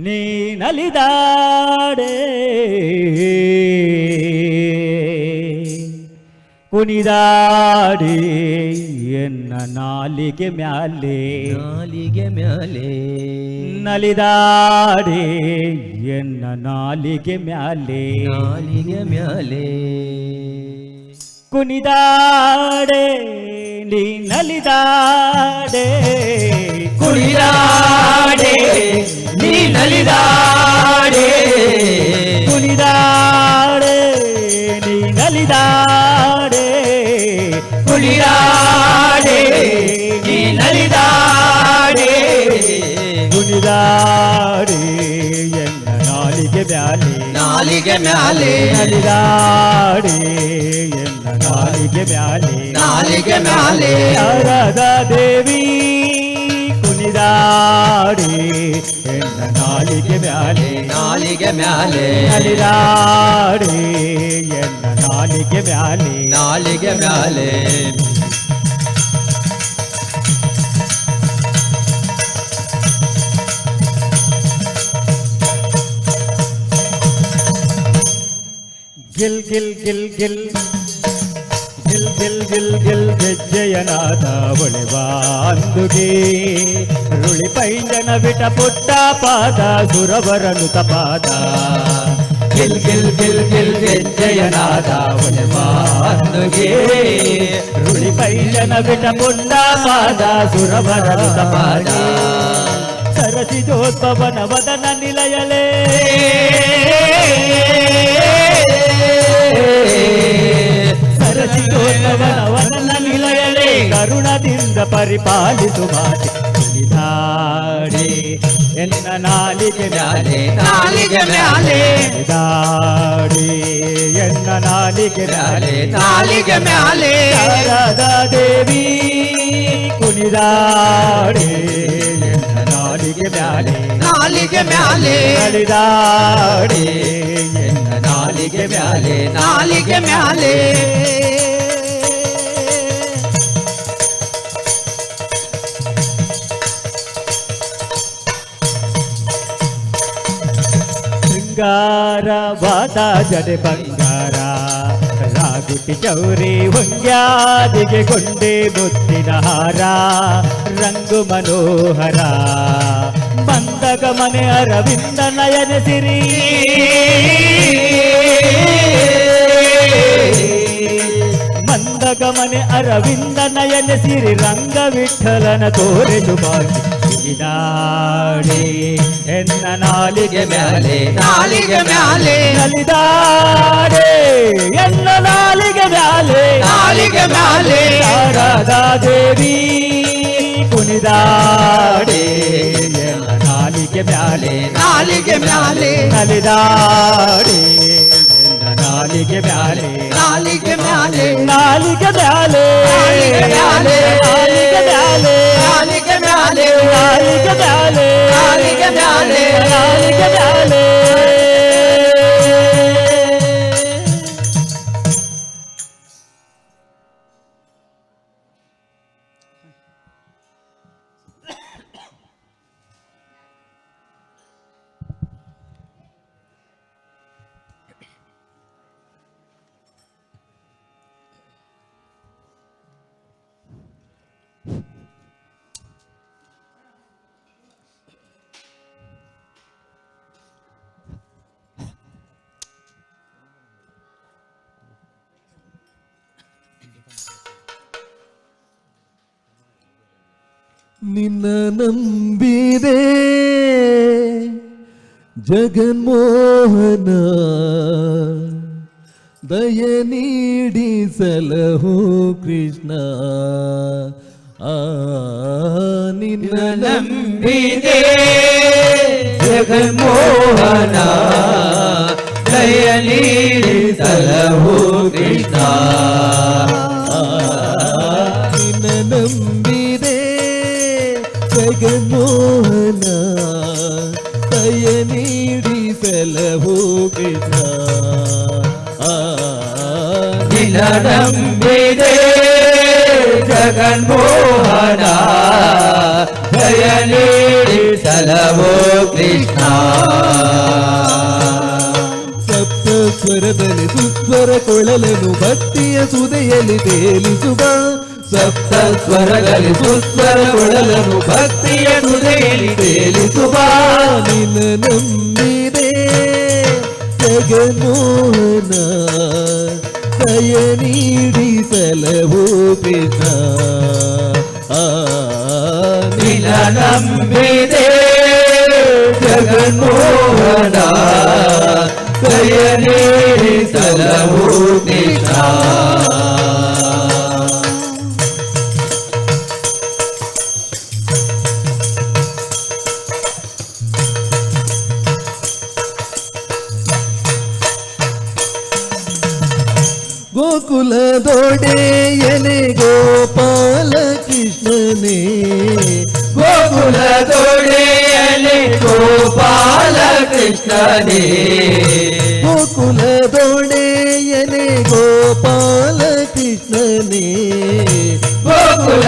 ನೀ ನಲಿದಾಡೆ ಕುಣಿದಾಡಿ ಎನ್ನ ನಾಲಿಗೆ ಮ್ಯಾಲೆ ನಾಲಿಗೆ ಮ್ಯಾಲೆ ನಲಿದಾಡಿ ಎನ್ನ ನಾಲಿಗೆ ಮ್ಯಾಲೆ ನಾಲಿಗೆ ಮ್ಯಾಲೆ ಕುಣಿದಾಡೆ ನೀ ನಲಿದಾಡೆ ಕುಣಿದಾಡೆ ನೀ ನಲಿದಾಡೆ ಕುಣಿದಾಡೆ ನೀ ನಲಿದಾಡೆ ಕುಣಿದಾಡೆ ನೀ ನಲಿದಾಡೆ ಕುಣಿದಾಡೆ ಎನ್ನ ನಾಲಿಗೆ ಮ್ಯಾಲೆ ನಾಲಿಗೆ ಮ್ಯಾಲೆ ನಲಿದಾಡೆ ಎನ್ನ ನಾಲಿಗೆ ಮ್ಯಾಲೆ ನಾಲಿಗೆ ಮ್ಯಾಲೆ ಶಾರದಾ ದೇವಿ ಕುಣಿದಾಡೆ ಎನ್ನ ನಾಲಿಗೆ ಮ್ಯಾಲೆ ನಾಲಿಗೆ ಮ್ಯಾಲೆ ನಲಿದಾಡೆ ಎನ್ನ ನಾಲಿಗೆ ಮ್ಯಾಲೆ ನಾಲಿಗೆ ಮ್ಯಾಲೆ ಗಿಲ್ ಗಿಲ್ ಗಿಲ್ ಗಿಲ್ ಗಿಲ್ ಗಿಲ್ ಗಿಲ್ ಗಿಲ್ ಗೆಜ್ಜೆಯನಾದ ಒಳೆವಾಂದುಗೆ ರುಳಿ ಪೈಂಜನ ಬಿಟ ಪುಟ್ಟ ಪಾದ ಸುರವರನು ತಪಾದ ಗಿಲ್ ಗಿಲ್ ಗಿಲ್ ಗಿಲ್ ಗೆಜ್ಜೆಯನಾದ ಒಳೆಬಾಂದುಗೆ ರುಳಿ ಪೈಲನ ಬಿಟ ಪುಂಡ ಪಾದ ಸುರವರರುತ ಪಾದ ಸರಸಿಜೋದ್ಭವನ ವದನ ನಿಲಯಲೇ ಸರಸಿಜೋದ್ಭವನ ವದನ ನಿಲಯಲೇ ಕರುಣದಿಂದ ಪರಿಪಾಲಿಸು ಮಾತೆ ದಾಡಿ ಎನ್ನ ನಾಲಿಗೆ ಮ್ಯಾಲೆ ನಾಲಿಗೆ ಮ್ಯಾಲೆ ದಾಡಿ ಎನ್ನ ನಾಲಿಗೆ ಮ್ಯಾಲೆ ನಾಲಿಗೆ ಮ್ಯಾಲೆ ಶಾರದಾ ದೇವಿ ಕುಣಿದಾಡಿ ಎನ್ನ ನಾಲಿಗೆ ಮ್ಯಾಲೆ ನಾಲಿಗೆ ಮ್ಯಾಲೆ ನಲಿದಾಡಿ ಎನ್ನ ನಾಲಿಗೆ ಮ್ಯಾಲೆ ನಾಲಿಗೆ ಮ್ಯಾಲೆ ಬಂಗಾರವಾದ ಜಡೆ ಬಂಗಾರ ರಾಗುಟಿ ಚೌರಿ ಹೊಂಗ್ಯಾದಿಗೆ ಗೊಂಡೆ ಮುತ್ತಿನ ಹಾರ ರಂಗು ಮನೋಹರ ಬಂದಗ ಮನೆ ಅರವಿಂದ ನಯನ ಸಿರಿ ಮಂದಗ ಮನೆ ಅರವಿಂದ ನಯನ ಸಿರಿ ರಂಗ ವಿಠಲನ ತೋರೆದು ಬಾಗಿ ಿದಾಡಿ ಎನ್ನ ನಾಲಿಗೆ ಮ್ಯಾಲೆ ನಾಲಿಗೆ ಮ್ಯಾಲೆ ನಲಿದಾಡೆ ಎನ್ನ ನಾಲಿಗೆ ಮ್ಯಾಲೆ ನಾಲಿಗೆ ಮ್ಯಾಲೆ ಶಾರದಾ ದೇವಿ ಕುಣಿದಾಡೆ ಎನ್ನ ನಾಲಿಗೆ ಮ್ಯಾಲೆ ನಾಲಿಗೆ ಮ್ಯಾಲೆ ನಲಿದಾಡೆ ಎನ್ನ ನಾಲಿಗೆ ಮ್ಯಾಲೆ ನಾಲಿಗೆ ಮ್ಯಾಲೆ ನಾಲಿಗೆ ಮ್ಯಾಲೆ ನಾಲಿಗೆ ಮ್ಯಾಲೆ ನಾಲಿಗೆ ಮ್ಯಾಲೆ ನಾಲಿಗೆ ಮ್ಯಾಲೆ ನಾಲಿಗೆ ಮ್ಯಾಲೆ ನಾಲಿಗೆ ಮ್ಯಾಲೆ ನಾಲಿಗೆ ಮ್ಯಾಲೆ ನಿನ್ನ ನಂಬಿದೆ ಜಗನ್ಮೋಹನ ದಯ ನೀಡಿ ಸಲಹೋ ಕೃಷ್ಣ ಆ ನಿನ್ನ ನಂಬಿದೆ ಜಗನ್ಮೋಹನ ದಯ ನೀಡಿ ಸಲಹೋ ಕೃಷ್ಣ ನಿನ್ನ ನಂಬಿದೆ ಜಗನ್ಮೋಹನ ದಯ ನೀಡಿ ಸಲಹೋ ಕೃಷ್ಣ ನಿನ್ನ ನಂಬಿದೆ ಜಗನ್ಮೋಹನ ದಯ ನೀಡಿ ಸಲಹೋ ಕೃಷ್ಣ ಸಪ್ತ ಸ್ವರದಲ್ಲಿ ಸುಸ್ವರ ಕೊಳಲನು ಭಕ್ತಿಯ ಸುದೆಯಲ್ಲಿ ತೇಲಿಸುವ ಸಪ್ತ ಸ್ವರದಲ್ಲಿ ಸುಸ್ವರ ಕೊಳಲನು ಭಕ್ತಿಯ ನುಡಿಯಲ್ಲಿ ತೇಲಿಸುವ ನಿನ್ನ ನಂಬಿದೆ ಜಗನ್ಮೋಹನ ದಯ ನೀಡಿ ಸಲಹೋ ಕೃಷ್ಣ ನಿನ್ನ ನಂಬಿದೆ ಜಗನ್ಮೋಹನ ದಯ ನೀಡಿ ಸಲಹೋ ಕೃಷ್ಣ ಗೋಕುಲದೊಡೆಯನೆ ಗೋಪಾಲ ಕೃಷ್ಣನೇ ಗೋಕುಲದೊಡೆಯನೆ ಗೋಪಾಲ ಕೃಷ್ಣನೇ ಗೋಕುಲದೊಡೆಯನೆ ಗೋಪಾಲ ಕೃಷ್ಣನೇ ಗೋಕುಲದೊಡೆಯನೆ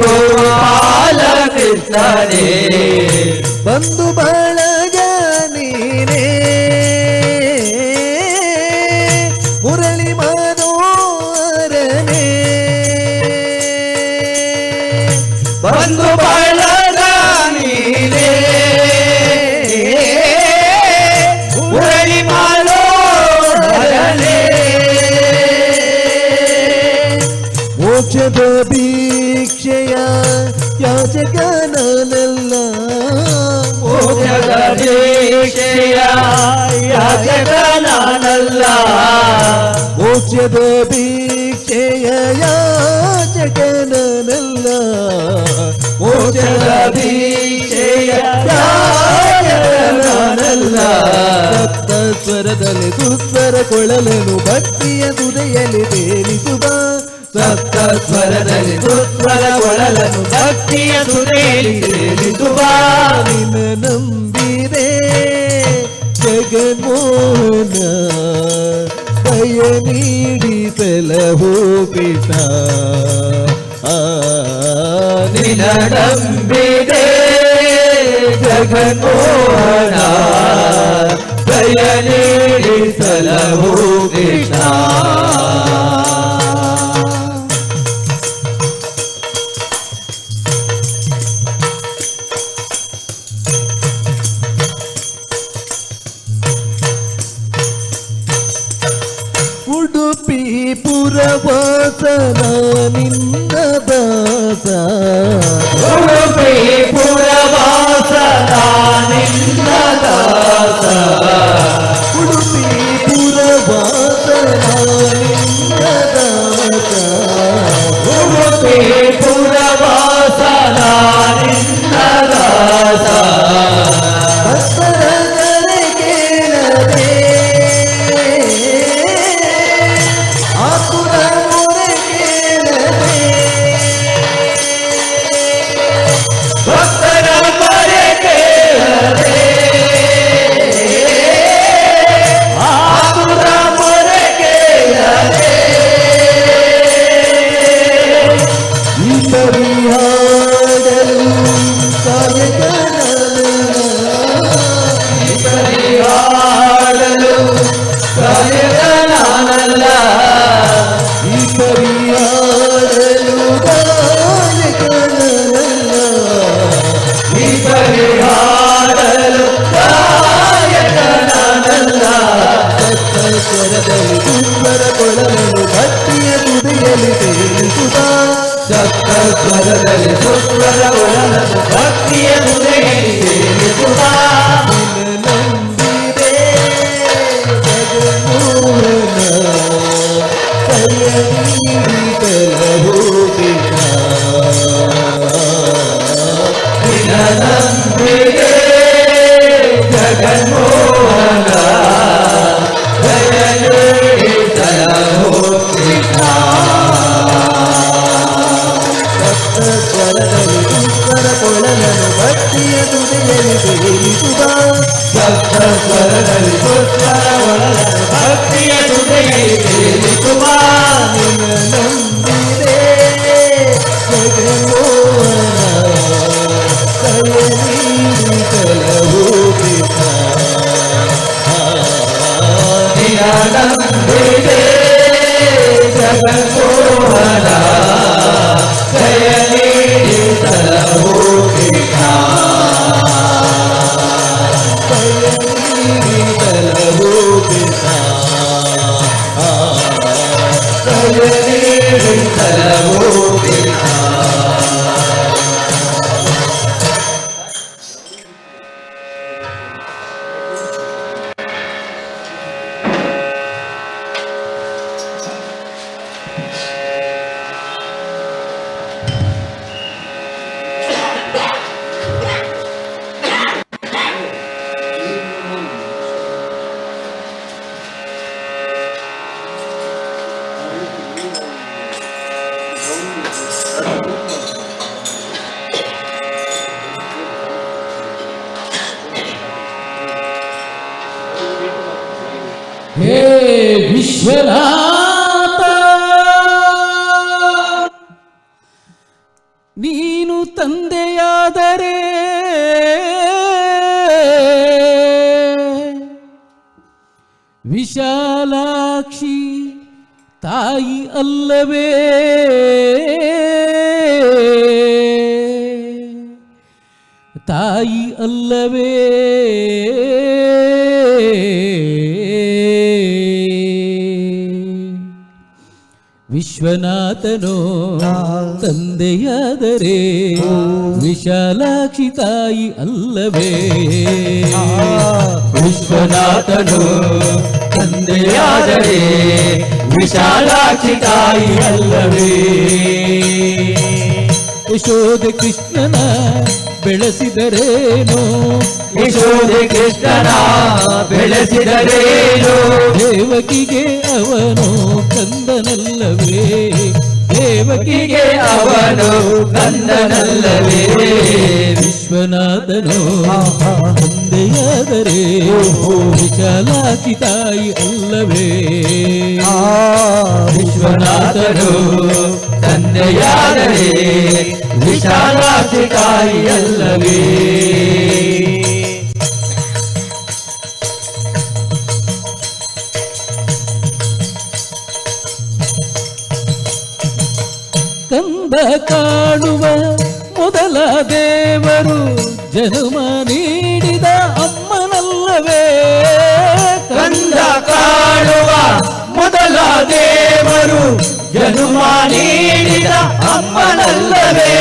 ಗೋಪಾಲ ಕೃಷ್ಣನೇ ಬಂಧು ಬಳಗ ನೀನೇ ಮುರಳಿ ಮನೋಹರನೇ ಬಂಧು ಬಳಗ ನೀನೇ ಮೋಕ್ಷದ ಭಿಕ್ಷೆಯ ಯಾಚಕ ನಾನಲ್ಲ ಮೋಕ್ಷದ ಭಿಕ್ಷೆಯ ಯಾಚಕ ನಾನಲ್ಲ ಮೋಕ್ಷದ ಭಿಕ್ಷೆಯ ಯಾಚಕ ನಾನಲ್ಲ ಮೋಕ್ಷದ ಭಿಕ್ಷೆಯ ಯಾಚಕ ನಾನಲ್ಲ ಸಪ್ತ ಸ್ವರದಲ್ಲಿ ದುಸ್ವರ ಕೊಳಲನು ಭಕ್ತಿಯ ತುದೆಯಲ್ಲಿ ತೇಲಿಸುವ ಸಪ್ತ ಸ್ವರದಲ್ಲಿ ದುಸ್ವರ ಕೊಳಲನು ಭಕ್ತಿಯ ತುದಿಯಲ್ಲಿ ತೇಲಿಸುವ ನಿನ್ನ ನಂಬಿದೆ ಜಗನ್ಮೋಹನ ದಯ ನೀಡಿ ಸಲಹೋ ಪಿತ ನಿನ್ನ ನಂಬಿದೆ ಜಗನ್ಮೋಹನ ದಯ ನೀಡಿ ಸಲಹೋ ಕೃಷ್ಣ ಉಡುಪಿ ಪುರವಾಸನ ನಿನ್ನ ದಾಸ ಉಡುಪಿ ಪುರವಾಸನ ನಿನ್ನ ದಾಸ ಉಡುಪಿ ಪುರವಾಸನ ನಿನ್ನ ದಾಸ ಉಡುಪಿ ಪುರವಾಸನ ನಿನ್ನ ದಾಸ ಭಕ್ತರ ನಡೆ ಕೇಳದೆ ಆತುರ ಮೊರೆ ಕೇಳದೆ ಭಕ್ತರ ಮೊರೆ ಕೇಳದೆ ಆತುರ ಮೊರೆ ಕೇಳದೆ ಈ ಪರಿಹಾರಲು ಪರಿಹಾಡಲು ಕಾಯಕ ನಾನಲ್ಲ ಈ ಪರಿಹಾರಲು ಈ ಪರಿಹಾಡಲು ಕಾಯಕ ನಾನಲ್ಲ ಸ್ವರದಲ್ಲಿ ಸುಂದರ ಕೊಳಲನು ಭಕ್ತಿಯ ತುದಿಯಲ್ಲಿ ತೇಲಿಸುತ್ತ ಸಪ್ತ ಸ್ವರದಲ್ಲಿ ಸುಸ್ವರ ಒಳನದು ಭಕ್ತಿಯ ತುದಿಯಲ್ಲಿ ತೇಲಿಸುವ ನಂಬಿದೆ ಜಗಮೋಹನ ಕೈಯ ನೀಡಿ ಸಲಹೋ ಪಿತ ನಿನ್ನ ನಂಬಿದೆ ಜಗನ್ಮೋಹನ ದಯ ನೀಡಿ ಸಲಹೋ ಕೃಷ್ಣ ಸಪ್ತ ಸ್ವರದಲ್ಲಿ ಸುಂದರ ಕೊಳಲನು ಭಕ್ತಿಯ ತುದಿಯಲ್ಲಿ ತೇಲಿಸುವ ಸಪ್ತ ಸ್ವರದಲ್ಲಿ ಸುಸ್ವರ ಒಳನದು ಭಕ್ತಿಯ ತುದಿಯಲ್ಲಿ ತೇಲಿಸುವ ನಿನ್ನ ನಂಬಿದೆ ಜಗಮೋಹನ ಕೈಯ ನೀಡಿ ಸಲಹೋ ಪಿತ ನಿನ್ನ ನಂಬಿದೆ ಜಗನ್ಮೋಹನ ದಯ ನೀಡಿ ಸಲಹೋ ಕೃಷ್ಣ ಕೈಯ ನೀಡಿ ಸಲಹೋ ಪಿತ ದಯ ನೀಡಿ ಸಲಹೋ ಕೃಷ್ಣ ಹೇ ವಿಶ್ವನಾಥ ನೀನು ತಂದೆಯಾದರೆ ವಿಶಾಲಾಕ್ಷಿ ತಾಯಿ ಅಲ್ಲವೇ ತಾಯಿ ಅಲ್ಲವೇ ವಿಶ್ವನಾಥನು ತಂದೆಯಾದರೆ ವಿಶಾಲಾಕ್ಷಿ ತಾಯಿ ಅಲ್ಲವೇ? ವಿಶ್ವನಾಥನು ತಂದೆಯಾದರೆ ವಿಶಾಲಾಕ್ಷಿ ತಾಯಿ ಅಲ್ಲವೇ? ಯಶೋದೆ ಕೃಷ್ಣನ ಬೆಳೆಸಿದರೇನು? ಯಶೋದೆ ಕೃಷ್ಣನ ಬೆಳೆಸಿದರೇನು? ದೇವಕಿಗೆ ಅವನು ಕಂದನಲ್ಲವೇ? ದೇವಕಿಗೆ ಅವನು ಕಂದನಲ್ಲವೇ? ವಿಶ್ವನಾಥನು ತಂದೆಯಾದರೆ ವಿಶಾಲಾಕ್ಷಿ ತಾಯಿ ಅಲ್ಲವೇ? ವಿಶ್ವನಾಥನು ತಂದೆಯಾದರೆ ವಿಶಾಲಾಕ್ಷಿ ತಾಯಿ ಅಲ್ಲವೇ? ಕಂದ ಕಾಣುವ ಮೊದಲ ದೇವರು ಜನ್ಮ ನೀಡಿದ ಅಮ್ಮನಲ್ಲವೇ? ಕಂದ ಕಾಣುವ ಮೊದಲ ದೇವರು ಜನ್ಮ ನೀಡಿದ ಅಮ್ಮನಲ್ಲವೇ?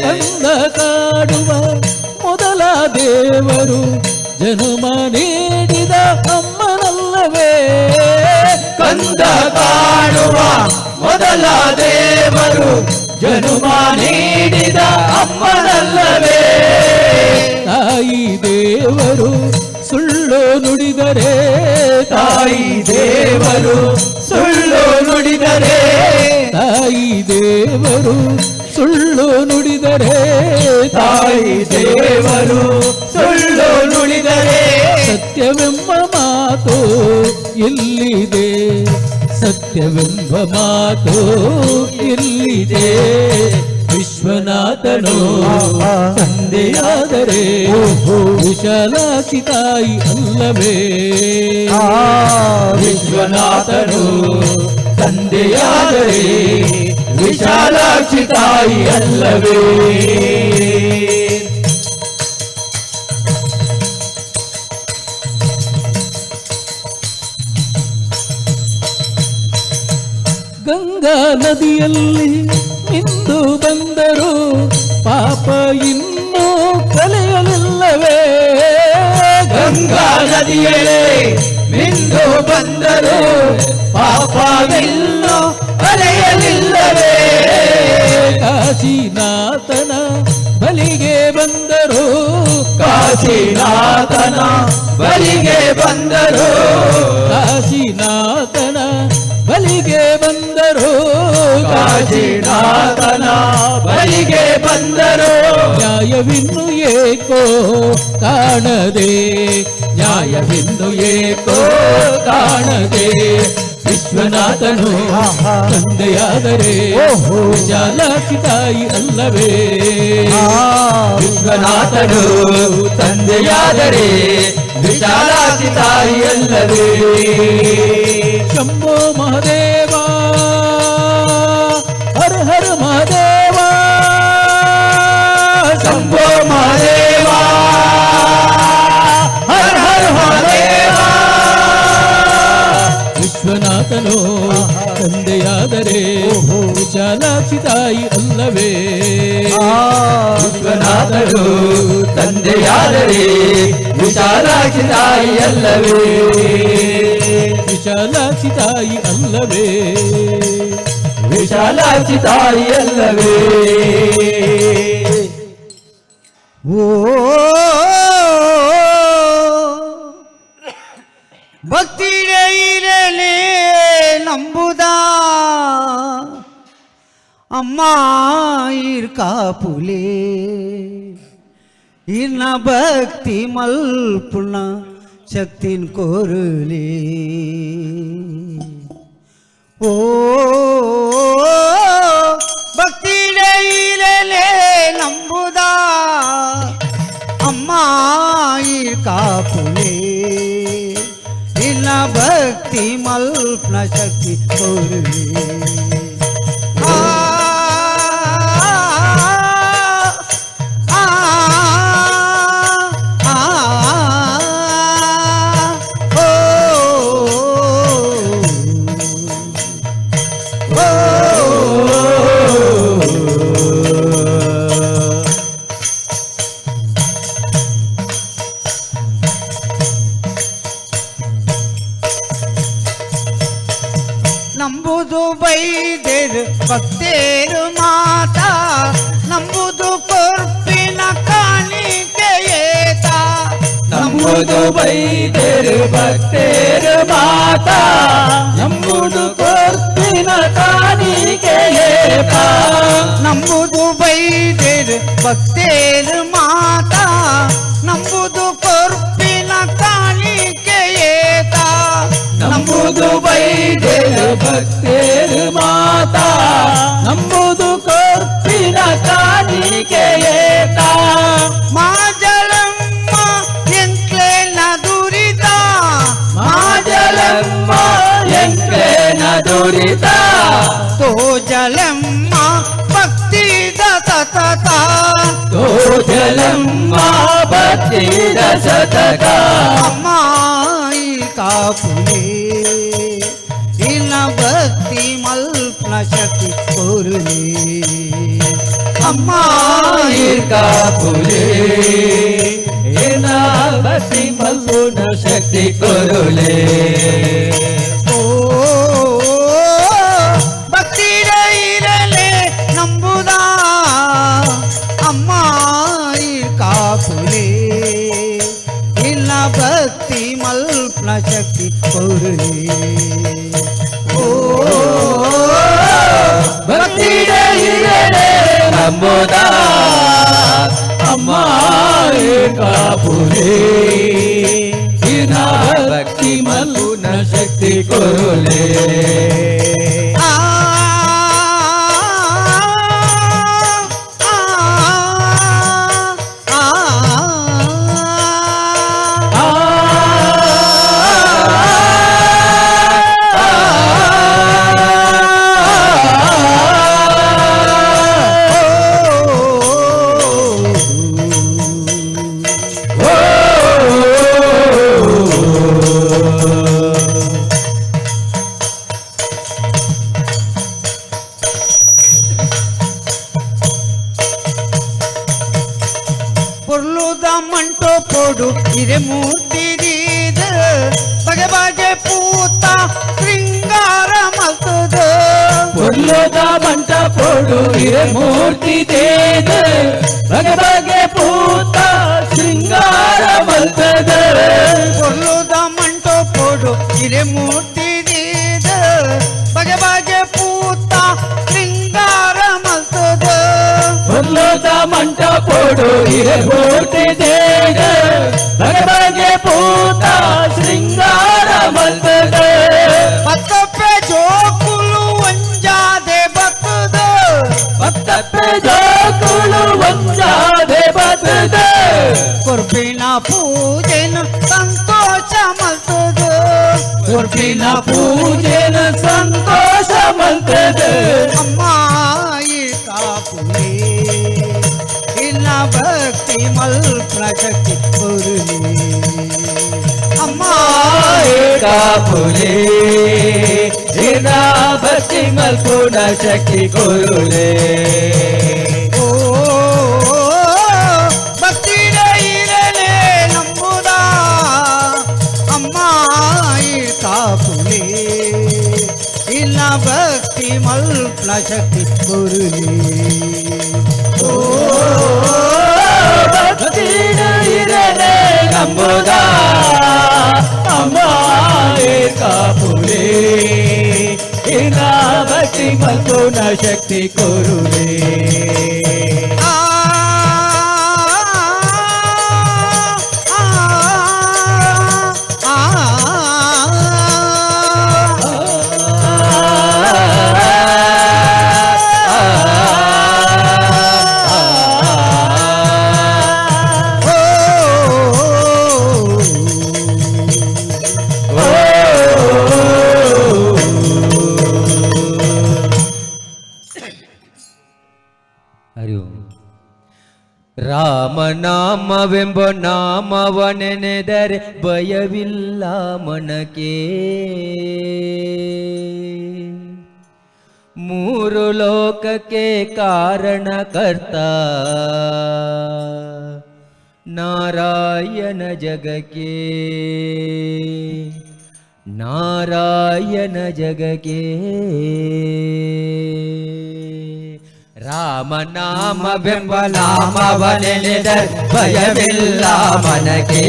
ಕಂದ ಕಾಡುವ ಮೊದಲ ದೇವರು ಜನ್ಮ ನೀಡಿದ ಅಮ್ಮನಲ್ಲವೇ? ಕಂದ ಕಾಣುವ ಮೊದಲ ದೇವರು ಜನ್ಮ ನೀಡಿದ ಅಮ್ಮನಲ್ಲವೇ? ತಾಯಿ ದೇವರು ಸುಳ್ಳು ನುಡಿದರೆ, ತಾಯಿ ದೇವರು ಸುಳ್ಳು ನುಡಿದರೆ, ತಾಯಿ ದೇವರು ಸುಳ್ಳು ನುಡಿದರೆ, ತಾಯಿ ದೇವರು ಸುಳ್ಳು ನುಡಿದರೆ ಸತ್ಯವೆಂಬ ಮಾತು ಎಲ್ಲಿದೆ? ಸತ್ಯವೆಂಬ ಮಾತು ಎಲ್ಲಿದೆ? ವಿಶ್ವನಾಥನು ತಂದೆಯಾದರೆ ವಿಶಾಲಾಕ್ಷಿ ತಾಯಿ ಅಲ್ಲವೇ? ವಿಶ್ವನಾಥನು ತಂದೆಯಾದರೆ ವಿಶಾಲಾಕ್ಷಿ ತಾಯಿ ಅಲ್ಲವೇ? ಗಂಗಾ ನದಿಯಲ್ಲಿ ಮಿಂದು ಬಂದರು ಪಾಪ ಇನ್ನೂ ಕಲೆಯಲಿಲ್ಲವೇ? ಗಂಗಾ ನದಿಯೇ ಮಿಂದು ಬಂದರು ಪಾಪವಿನ್ನು ಅಲೆಯಲಿಲ್ಲವೇ? ಕಾಶಿನಾಥನ ಬಲಿಗೆ ಬಂದರು, ಕಾಶಿನಾಥನ ಬಲಿಗೆ ಬಂದರು, ಕಾಶಿನಾಥನ ಬಲಿಗೆ ಬಂದರು, ಕಾಶಿನಾಥನ ಬಲಿಗೆ ಬಂದರು. ನ್ಯಾಯವಿನ್ನು ಏಕೋ ಕಾಣದೆ, ನ್ಯಾಯವಿನ್ನು ಏಕೋ ಕಾಣದೆ ವಿಶ್ವನಾಥನು ತಂದೆಯಾದರೆ ವಿಶಾಲಾಕ್ಷಿ ತಾಯಿ ಅಲ್ಲವೇ? ವಿಶ್ವನಾಥನು ತಂದೆಯಾದರೆ ವಿಶಾಲಾಕ್ಷಿ ತಾಯಿ ಅಲ್ಲವೇ? ಶಂಭೋ ಮಹದೇವ ಹರ ಹರ ಮಹದೇವ, ಶಂಭೋ ಮಹದೇವ ಹರ ಹರ ಮಹದೇವ. ವಿಶ್ವನಾಥನು ತಂದೆಯಾದರೆ ವಿಶಾಲಾಕ್ಷಿ ತಾಯಿ ಅಲ್ಲವೇ? ವಿಶ್ವನಾಥನು ತಂದೆಯಾದರೆ ವಿಶಾಲಾಕ್ಷಿ ತಾಯಿ ಅಲ್ಲವೇ? ವಿಶಾಲಾಕ್ಷಿ ತಾಯಿ ಅಲ್ಲವೇ? ವಿಶಾಲಾಕ್ಷಿ ತಾಯಿ ಅಲ್ಲವೇ? ಓ ಭಕ್ತಿಯಿರಲೇ ನಂಬುದಾ ಅಮ್ಮ ಕಾಪುಲೆ ಇನ್ನ ಭಕ್ತಿ ಮಲ್ಪುಣ ಶಕ್ತಿನ್ ಕೋರುಲೇ. ಓ ಭಕ್ತಿಯಿರಲೇ ನಂಬುದಾ ಅಮ್ಮ ಕಾಪುಲೆ ಇನ್ನ ಭಕ್ತಿ ಮಲ್ಪನ ಶಕ್ತಿ ಕೋರುಲೇ. ನಂಬುದು ಬೈದೇರು ಭಕ್ತೇರು ಮಾತಾ ನಂಬುದು ಕೊರ್ಪಿನ ಕಾಣಿಕೆಯೇತ ನಂಬುದು ಬೈದೇರು ಭಕ್ತೇರು ಮಾತಾ ನಂಬುದು ಕೊರ್ಪಿನ ಕಾಣಿಕೆಯೇತ ನಂಬುದು ಬೈದೇರು ಭಕ್ತೇರು ಮಾತಾ ನಂಬುದು ಕೊರ್ಪಿನ ಕಾಣಿಕೆಯೇತ ನಂಬುದು ಬೈದೇರು ಭಕ್ತೇರು ಮಾತಾ ನಂಬುದು ಕೊರ್ಪಿನ ಕಾಣಿಕೆಯೇತ ಮಾಜಲಮ್ಮ ಎಂಕ್ಲೇನ ದುರಿತ ಮಾಜಲಮ್ಮ ಎಂಕ್ಲೇನ ದುರಿತ ತೋಜಲಮ್ಮ ಭಕ್ತಿದ ಸತತ ತೋಜಲಮ್ಮ ಭಕ್ತಿದ ಸತತ ಅಮ್ಮಾಯಿ ಕಾಪುಲೆ ಇನ್ನ ಭಕ್ತಿ ಮಲ್ಪನ ಶಕ್ತಿ ಕೊರುಲೆ ಅಮ್ಮಾಯಿ ಕಾಪುಲೆ ಏನ ಭಕ್ತಿ ಮಲ್ಪುನ ಶಕ್ತಿ ಕೊರುಲೆ ಓ ಭಕ್ತಿ ಇರಲೆ ನಂಬುದ ಅಮ್ಮಾಯಿ ಕಾಪುಲೆ ಇಲ್ಲ ಭಕ್ತಿ ಮಲ್ಪನ ಶಕ್ತಿ ಕೊರುಲೆ ಓ ಭಕ್ತಿ ಇರಲೆ ನಂಬುದ ಅಮ್ಮಾಯಿ ಕಾಪುಲೆ ಏನ ಭಕ್ತಿ ಮಲ್ಪುನ ಶಕ್ತಿ ಕೊರುಲೆ ಆ పొర్లుద మంటో పొడు ఇరే మూర్తి దీద బగే బగే పూత శృంగార మల్తద పొర్లుದ ಮಂಟ ಪೊಡು ಇರೆ ಮೂರ್ತಿ ದೇದ ಬಗೆ ಬಗೆ ಪೂತ ಶೃಂಗಾರ ಮಲ್ತದ పొర్లుద మంటో పొడు ఇరే మూర్తి దీద బగే బగే పూత శృంగార మల్తద పొర్లుದ ಮಂಟ ಪೊಡು ಇರೆ ಮೂರ್ತಿ ದೇದ ಬಗೆ ಬಗೆ ಪೂತ ಶೃಂಗಾರ ಮಲ್ತದ పక్కపే జోకులు వంజాదే బతుద ಭಕ್ತಪ್ಪೆ ಜೋಕುಳು ಒಂಜಾದೆ ಬತದ ಕೊರ್ಪಿನ ಪೂಜೆನ ಸಂತೋಷ ಮಲ್ತದ ಕೊರ್ಪಿನ ಪೂಜೆನ ಸಂತೋಷ ಮಲ್ತದ ಅಮ್ಮಾಯಿ ಕಾಪುಲೆ ಇಲ್ಲ ಭಕ್ತಿ ಮಲ್ಪನ ಶಕ್ತಿ ಕೊರುಲೆ ಅಮ್ಮಾಯಿ ಕಾಪುಲೆ ಏನ ಭಕ್ತಿ ಮಲ್ಪುನ ಶಕ್ತಿ ಕೊರುಲೆ ಓ ಭಕ್ತಿ ಇರಲೆ ನಂಬುದ ಅಮ್ಮಾಯಿ ಕಾಪುಲೆ ಇಲ್ಲ ಭಕ್ತಿ ಮಲ್ಪನ ಶಕ್ತಿ ಕೊರುಲೆ ಓ ಭಕ್ತಿ ಇರಲೆ ನಂಬುದ ಅಮ್ಮಾಯಿ ಕಾಪುಲೆ ಏನ ಭಕ್ತಿ ಮಲ್ಪುನ ಶಕ್ತಿ ಕೊರುಲೆ ಆ ರಾಮನಾಮವೆಂಬ ನಾಮವ ನೆನೆದರೆ ಭಯವಿಲ್ಲ ಮನಕ್ಕೆ ಮೂರು ಲೋಕಕ್ಕೆ ಕಾರಣಕರ್ತ ನಾರಾಯಣ ಜಗಕ್ಕೆ ನಾರಾಯಣ ಜಗಕ್ಕೆ ರಾಮನಾಮವೆಂಬ ನಾಮವನೆನೆದರೆ ಭಯವಿಲ್ಲ ಮನಕ್ಕೆ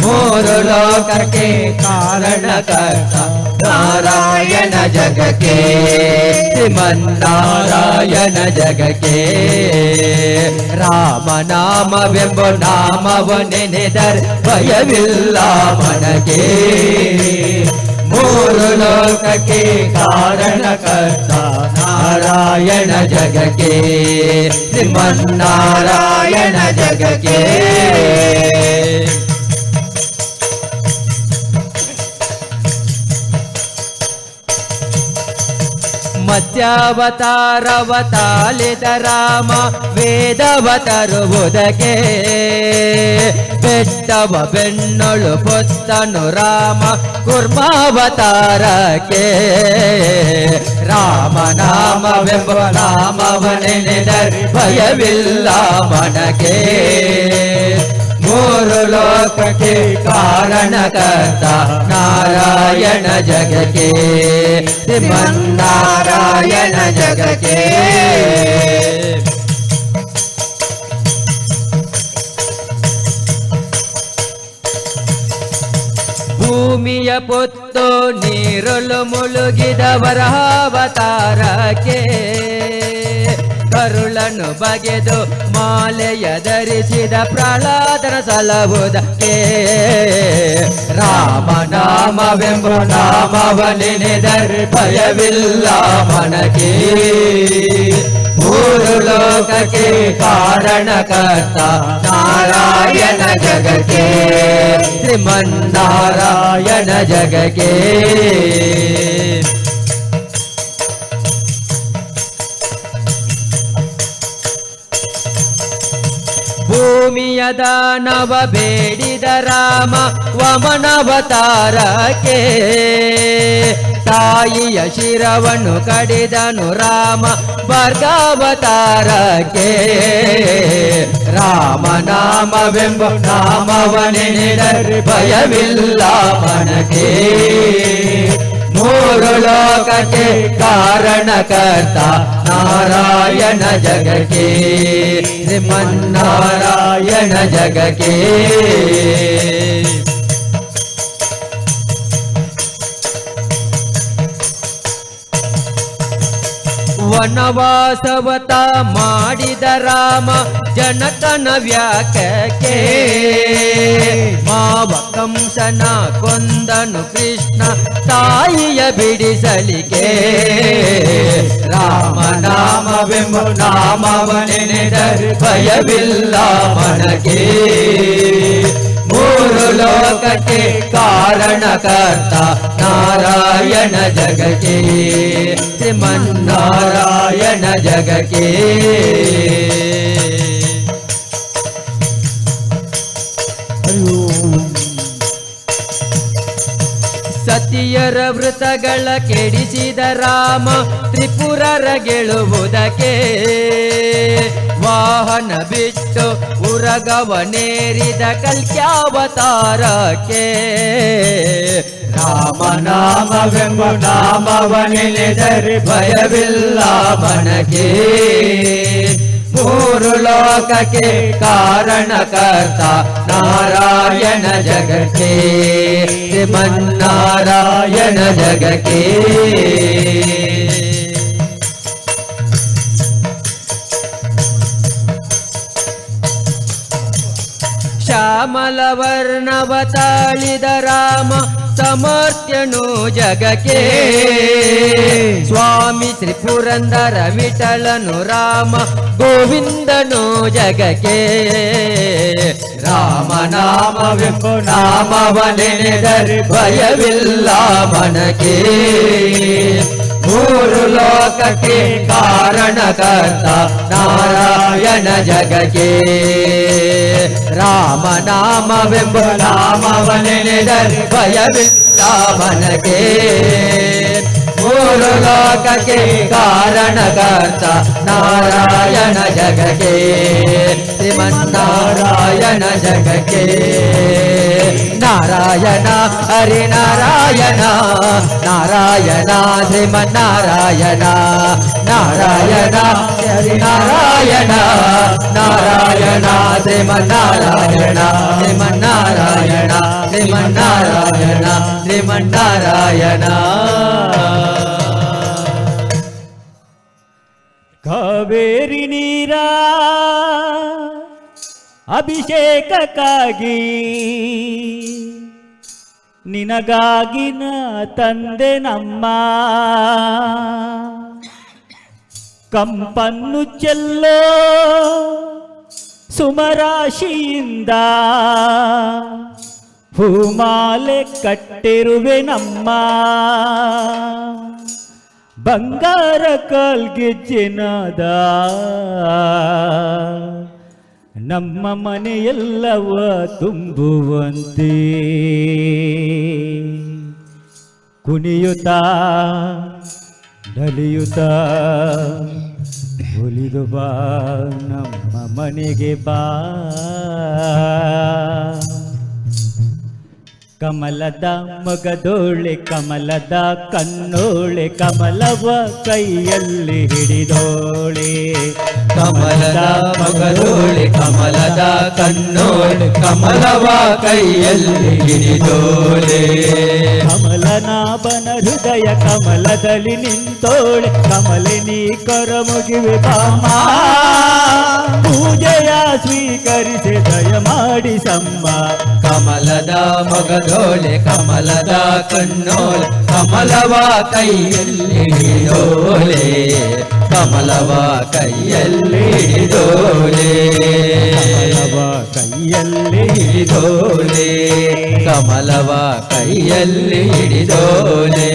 ಮೂರು ಲೋಕಕ್ಕೆ ಕಾರಣಕರ್ತ ನಾರಾಯಣ ಜಗಕ್ಕೆ ಶ್ರೀಮನ್ನಾರಾಯಣ ಜಗಕ್ಕೆ ರಾಮನಾಮವೆಂಬ ನಾಮವನೆನೆದರೆ ಭಯವಿಲ್ಲ ಮನಕ್ಕೆ ಮೂರು ಲೋಕಕ್ಕೆ ಕಾರಣಕರ್ತ ನಾರಾಯಣ ಜಗಕ್ಕೆ ಶ್ರೀಮನ್ನಾರಾಯಣ ಜಗಕ್ಕೆ ಮಧ್ಯಾವತಾರವತಾಲಿದ ರಾಮ ವೇದವತರುವುದಕ್ಕೆ ಬೆಟ್ಟವ ಬೆನ್ನೊಳು ಪೊತ್ತನು ರಾಮ ಕುರ್ಮಾವತಾರಕ್ಕೆ ರಾಮನಾಮವೆಂಬ ನಾಮವನೆನೆದರೆ ಭಯವಿಲ್ಲ ಮನಕ್ಕೆ ಮೂರು ಲೋಕಕ್ಕೆ ಕಾರಣಕರ್ತ ನಾರಾಯಣ ಜಗಕ್ಕೆ ಶ್ರೀಮನ್ನಾರಾಯಣ ಜಗಕ್ಕೆ ಭೂಮಿಯ ಪೊತ್ತು ನೀರಲು ಮುಳುಗಿದ ವರಹಾವತಾರಕ್ಕೆ ಕರುಳನ್ನು ಬಗೆದು ಮಾಲೆಯ ಧರಿಸಿದ ಪ್ರಹ್ಲಾದನ ಸಲಹುವುದಕ್ಕೆ ರಾಮನಾಮವೆಂಬ ನಾಮವನೆನೆದರೆ ಭಯವಿಲ್ಲ ಮನಕ್ಕೆ ಮೂರು ಲೋಕಕ್ಕೆ ಕಾರಣಕರ್ತ ನಾರಾಯಣ ಜಗಕ್ಕೆ ಶ್ರೀಮನ್ನಾರಾಯಣ ಜಗಕ್ಕೆ ಭೂಮಿಯ ದಾನವ ಬೇಡಿದ ರಾಮ ವಮನವತಾರಕ್ಕೆ ತಾಯಿಯ ಶಿರವನ್ನು ಕಡಿದನು ರಾಮ ಭಾರ್ಗವತಾರಕ್ಕೆ ರಾಮನಾಮವೆಂಬ ನಾಮವನೆನೆದರೆ ಭಯವಿಲ್ಲ ಮನಕ್ಕೆ ಮೂರು ಲೋಕಕ್ಕೆ ಕಾರಣಕರ್ತ ನಾರಾಯಣ ಜಗಕ್ಕೆ ಶ್ರೀಮನ್ನಾರಾಯಣ ಜಗಕ್ಕೆ ವನವಾಸವತ ಮಾಡಿದ ರಾಮ ಜನಕನ ವ್ಯಾಕಕ್ಕೆ ಮಾವ ಕಂಸನ ಕೊಂದನು ಕೃಷ್ಣ ತಾಯಿಯ ಬಿಡಿಸಲಿಕೆ ರಾಮನಾಮವೆಂಬ ನಾಮವನೆನೆದರೆ ಭಯವಿಲ್ಲ ಮನಕ್ಕೆ ಮೂರು ಲೋಕಕ್ಕೆ ಕಾರಣಕರ್ತ ನಾರಾಯಣ ಜಗಕ್ಕೆ ಶ್ರೀಮನ್ನಾರಾಯಣ ಜಗಕ್ಕೆ ಸತಿಯರ ವೃತಗಳ ಕೆಡಿಸಿದ ರಾಮ ತ್ರಿಪುರರ ಗೆಳುವುದಕ್ಕೆ ವಾಹನ ಬಿಟ್ಟು ಉರಗವನೇರಿದ ಕಲ್ಕ್ಯಾವತಾರಕ್ಕೆ ರಾಮನಾಮವೆಂಬ ನಾಮವನೆನೆದರೆ ಭಯವಿಲ್ಲ ಮನಕ್ಕೆ ಮೂರು ಲೋಕಕ್ಕೆ ಕಾರಣಕರ್ತ ನಾರಾಯಣ ಜಗಕ್ಕೆ ಶ್ರೀಮನ್ನಾರಾಯಣ ಜಗಕ್ಕೆ ಶ್ಯಾಮಲ ವರ್ಣವ ತಾಳಿದ ರಾಮ ಸಮರ್ಥ್ಯನು ಜಗಕ್ಕೆ ಸ್ವಾಮಿ ಶ್ರೀ ಪುರಂದರ ವಿಠಲನು ರಾಮ ಗೋವಿಂದನು ಜಗಕ್ಕೆ ರಾಮನಾಮವೆಂಬ ನಾಮವನೆನೆದರೆ ಭಯವಿಲ್ಲ ಮನಕ್ಕೆ ಮೂರು ಲೋಕಕ್ಕೆ ಕಾರಣಕರ್ತ ನಾರಾಯಣ ಜಗಕ್ಕೆ ರಾಮನಾಮವೆಂಬ ನಾಮವನೆನೆದರೆ ಭಯವಿಲ್ಲ ಮನಕ್ಕೆ ಮೂರು ಲೋಕಕ್ಕೆ ಕಾರಣಕರ್ತ ನಾರಾಯಣ ಜಗಕ್ಕೆ ಶ್ರೀಮನ್ನಾರಾಯಣ ಜಗಕ್ಕೆ ನಾರಾಯಣ ಹರಿನಾರಾಯಣ ನಾರಾಯಣ ಶ್ರೀಮನ್ನಾರಾಯಣ ನಾರಾಯಣ ಹರಿನಾರಾಯಣ ನಾರಾಯಣ ಶ್ರೀಮನ್ನಾರಾಯಣ ಶ್ರೀಮನ್ನಾರಾಯಣ ಶ್ರೀಮನ್ನಾರಾಯಣ ಶ್ರೀಮನ್ನಾರಾಯಣ ಕಾವೇರಿ ನೀರ ಅಭಿಷೇಕಕ್ಕಾಗಿ ನಿನಗಾಗಿ ನಾ ತಂದೆ ನಮ್ಮ ಕಂಪನ್ನು ಚೆಲ್ಲೋ ಸುಮರಾಶಿಯಿಂದ ಹೂಮಾಲೆ ಕಟ್ಟಿರುವೆ ನಮ್ಮ ಬಂಗಾರ ಕಾಲ್ಗೆಜ್ಜೆನಾದ ನಮ್ಮ ಮನೆಯೆಲ್ಲವ ತುಂಬುವಂತೆ ಕುಣಿಯುತ್ತಾ ನಲಿಯುತ್ತಾ ಒಲಿದು ಬಾ ನಮ್ಮ ಮನೆಗೆ ಬಾ ಕಮಲದ ಮಗದೋಳೆ ಕಮಲದ ಕಣ್ಣೋಳೆ ಕಮಲವ ಕೈಯಲ್ಲಿ ಹಿಡಿದೋಳೆ ಕಮಲದ ಮಗದೋಳೆ ಕಮಲದ ಕಣ್ಣೋಳೆ ಕಮಲವ ಕೈಯಲ್ಲಿ ಹಿಡಿದೋಳೆ ಕಮಲನಾಭನ ಹೃದಯ ಕಮಲದಲ್ಲಿ ನಿಂತೋಳೆ ಕಮಲಿನಿ ಕರ ಮುಗಿವೆ ಬಾಮ ಪೂಜೆಯ ಸ್ವೀಕರಿಸಿ ದಯ ಮಾಡಿ ಸಮ್ಮ ಕಮಲದ ಮಗದೋಳೆ ಕಮಲದ ಕಣ್ಣೋಳೆ ಕಮಲವ ಕೈಯಲ್ಲಿ ಹಿಡಿದೋಳೆ ಕಮಲವ ಕೈಯಲ್ಲಿ ಹಿಡಿದೋಳೆ ಕಮಲವ ಕೈಯಲ್ಲಿ ಹಿಡಿದೋಳೆ ಕಮಲವ ಕೈಯಲ್ಲಿ ಹಿಡಿದೋಳೆ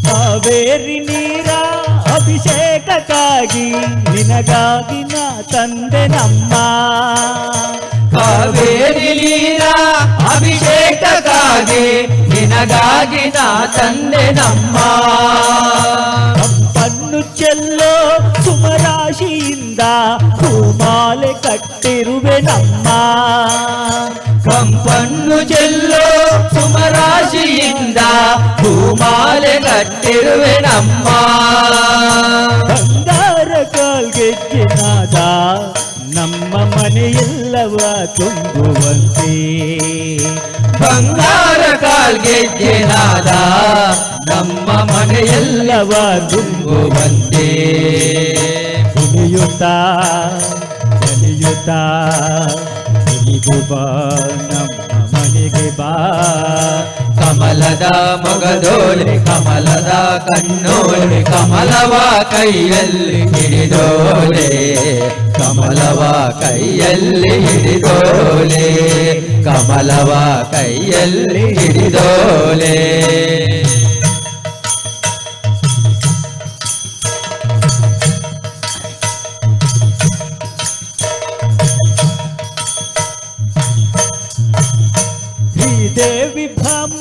ಕಾವೇರಿ ನೀರ ಅಭಿಷೇಕಕ್ಕಾಗಿ ನಿನಗಾಗಿ ನಾ ತಂದೆ ನಮ್ಮ ಕಾವೇರಿ ನೀರ ಅಭಿಷೇಕಕ್ಕಾಗಿ ನಿನಗಾಗಿ ನಾ ತಂದೆ ನಮ್ಮ ಕಂಪನ್ನು ಚೆಲ್ಲೋ ಸುಮರಾಶಿಯಿಂದ ಹೂಮಾಲೆ ಕಟ್ಟಿರುವೆ ನಮ್ಮ ಕಂಪನ್ನು ಚೆಲ್ಲೋ ಸುಮರಾಶಿಯಿಂದ ಹೂಮಾಲೆ ಕಟ್ಟಿರುವೆ ನಮ್ಮ ಬಂಗಾರ ಕಾಲ್ಗೆಜ್ಜೆನಾದ ನಮ್ಮ ಮನೆಯೆಲ್ಲವ ತುಂಬುವಂತೆ ಬಂಗಾರ ಕಾಲ್ಗೆಜ್ಜೆನಾದ ನಮ್ಮ ಮನೆಯೆಲ್ಲವ ತುಂಬುವಂತೆ ಕುಣಿಯುತ್ತಾ ಕಲಿಯುತ್ತಾ ಕುಣಿದು ಬಾ ನಮ್ಮ ಮನೆಗೆ ಬಾ ಕಮಲದ ಮಗದೋಳೆ ಕಮಲದ ಕಣ್ಣೋಳೆ ಕಮಲವ ಕೈಯಲ್ಲಿ ಹಿಡಿದೋಳೆ ಕಮಲವ ಕೈಯಲ್ಲಿ ಹಿಡಿದೋಳೆ ಕಮಲವ ಕೈಯಲ್ಲಿ ಹಿಡಿದೋಳೆ ಶ್ರೀದೇವಿ ಭಾಮ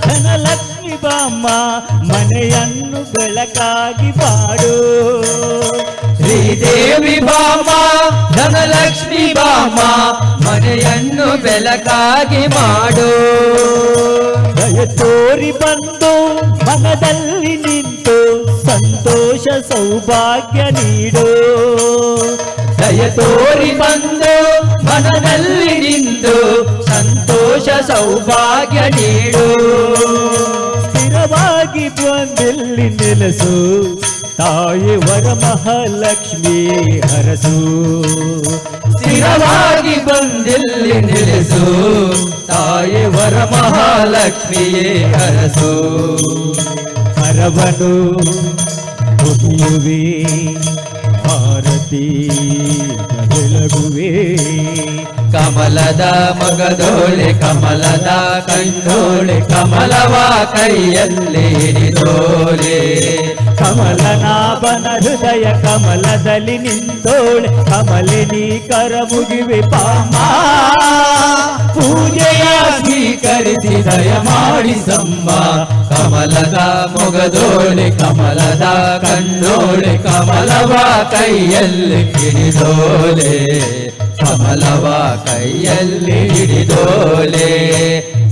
ಧನಲಕ್ಷ್ಮಿ ಬಾಮ ಮನೆಯನ್ನು ಬೆಳಕಾಗಿ ಬಾಡು ಶ್ರೀದೇವಿ ಬಾಮ ಧನಲಕ್ಷ್ಮಿ ಬಾಮ ಮನೆಯನ್ನು ಬೆಳಕಾಗಿ ಮಾಡು ದಯ ತೋರಿ ಬಂದು ಮನದಲ್ಲಿ ನಿಂತು ಸಂತೋಷ ಸೌಭಾಗ್ಯ ನೀಡು ದಯ ತೋರಿ ಬಂದು ಮನದಲ್ಲಿ ನಿಂತು ಸಂತೋಷ ಸೌಭಾಗ್ಯ ನೀಡು ಸ್ಥಿರವಾಗಿ ಬಂದಲ್ಲಿ ನೆಲೆಸು ತಾಯಿ ವರಮಹಾಲಕ್ಷ್ಮಿ ಹರಸು ಸ್ಥಿರವಾಗಿ ಬಂದಿಲ್ಲಿ ನಿಲ್ಲಿಸು ತಾಯಿ ವರಮಹಾಲಕ್ಷ್ಮಿಯೇ ಹರಸು ಕರವನು ಮುಗಿಯುವೆ ಭಾರತಿ ಬೆಳಗುವೆ ಕಮಲದ ಮಗದೋಳೆ ಕಮಲದ ಕಣ್ಣೋಳೆ ಕಮಲವ ಕೈಯಲ್ಲಿ ಹಿಡಿದೋಳೆ ಕಮಲನಾಭನ ಹೃದಯ ಕಮಲದಲ್ಲಿ ನಿಂತೋಳೆ ಕಮಲಿನಿ ಕರ ಮುಗಿವೆ ಪಾಮ ಪೂಜೆಯ ಸ್ವೀಕರಿಸಿ ದಯ ಮಾಡಿಸಮ್ಮ ಕಮಲದ ಮೊಗದೋಳೆ ಕಮಲದ ಕಣ್ಣೋಳೆ ಕಮಲವ ಕೈಯಲ್ಲಿ ಹಿಡಿದೋಲೆ ಕಮಲವ ಕೈಯಲ್ಲಿ ಹಿಡಿದೋಲೆ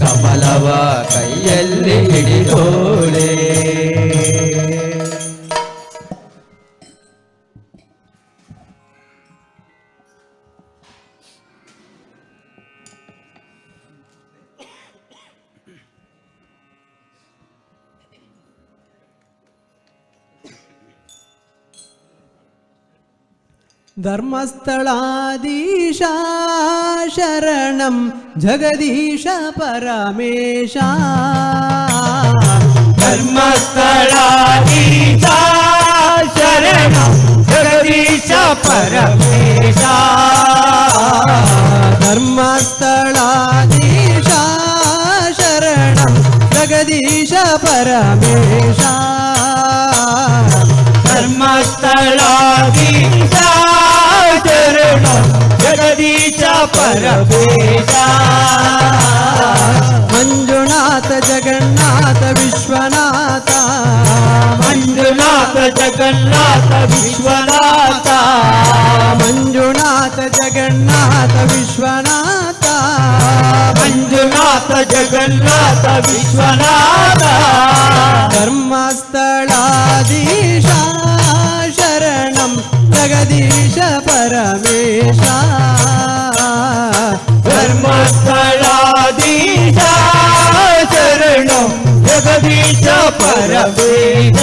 ಕಮಲವ ಕೈಯಲ್ಲಿ ಹಿಡಿದೋಳೆ. ಧರ್ಮಸ್ಥಳಾಧೀಶ ಶರಣಂ ಜಗದೀಶ ಪರಮೇಶ ಧರ್ಮಸ್ಥಳಾಧೀಶ ಶರಣಂ ಜಗದೀಶ ಪರಮೇಶ ಧರ್ಮಸ್ಥಳಾಧೀಶ ಶರಣಂ ಜಗದೀಶ ಪರಮೇಶ ಧರ್ಮಸ್ಥಳಾಧೀಶ ಶರಣಂ ಜಗದೀಶ ಪರಮೇಶ ಮಂಜುನಾಥ ಜಗನ್ನಾಥ ವಿಶ್ವನಾಥ ಮಂಜುನಾಥ ಜಗನ್ನಾಥ ವಿಶ್ವನಾಥ ಮಂಜುನಾಥ ಜಗನ್ನಾಥ ವಿಶ್ವನಾಥ ಮಂಜುನಾಥ ಜಗನ್ನಾಥ ವಿಶ್ವನಾಥ ಧರ್ಮಸ್ಥಳಾಧೀಶ ಶರಣಂ ಜಗದೀಶ ಪರಮೇಶ ಧರ್ಮಸ್ಥಳಾಧೀಶ ಶರಣಂ ಜಗದೀಶ ಪರಮೇಶ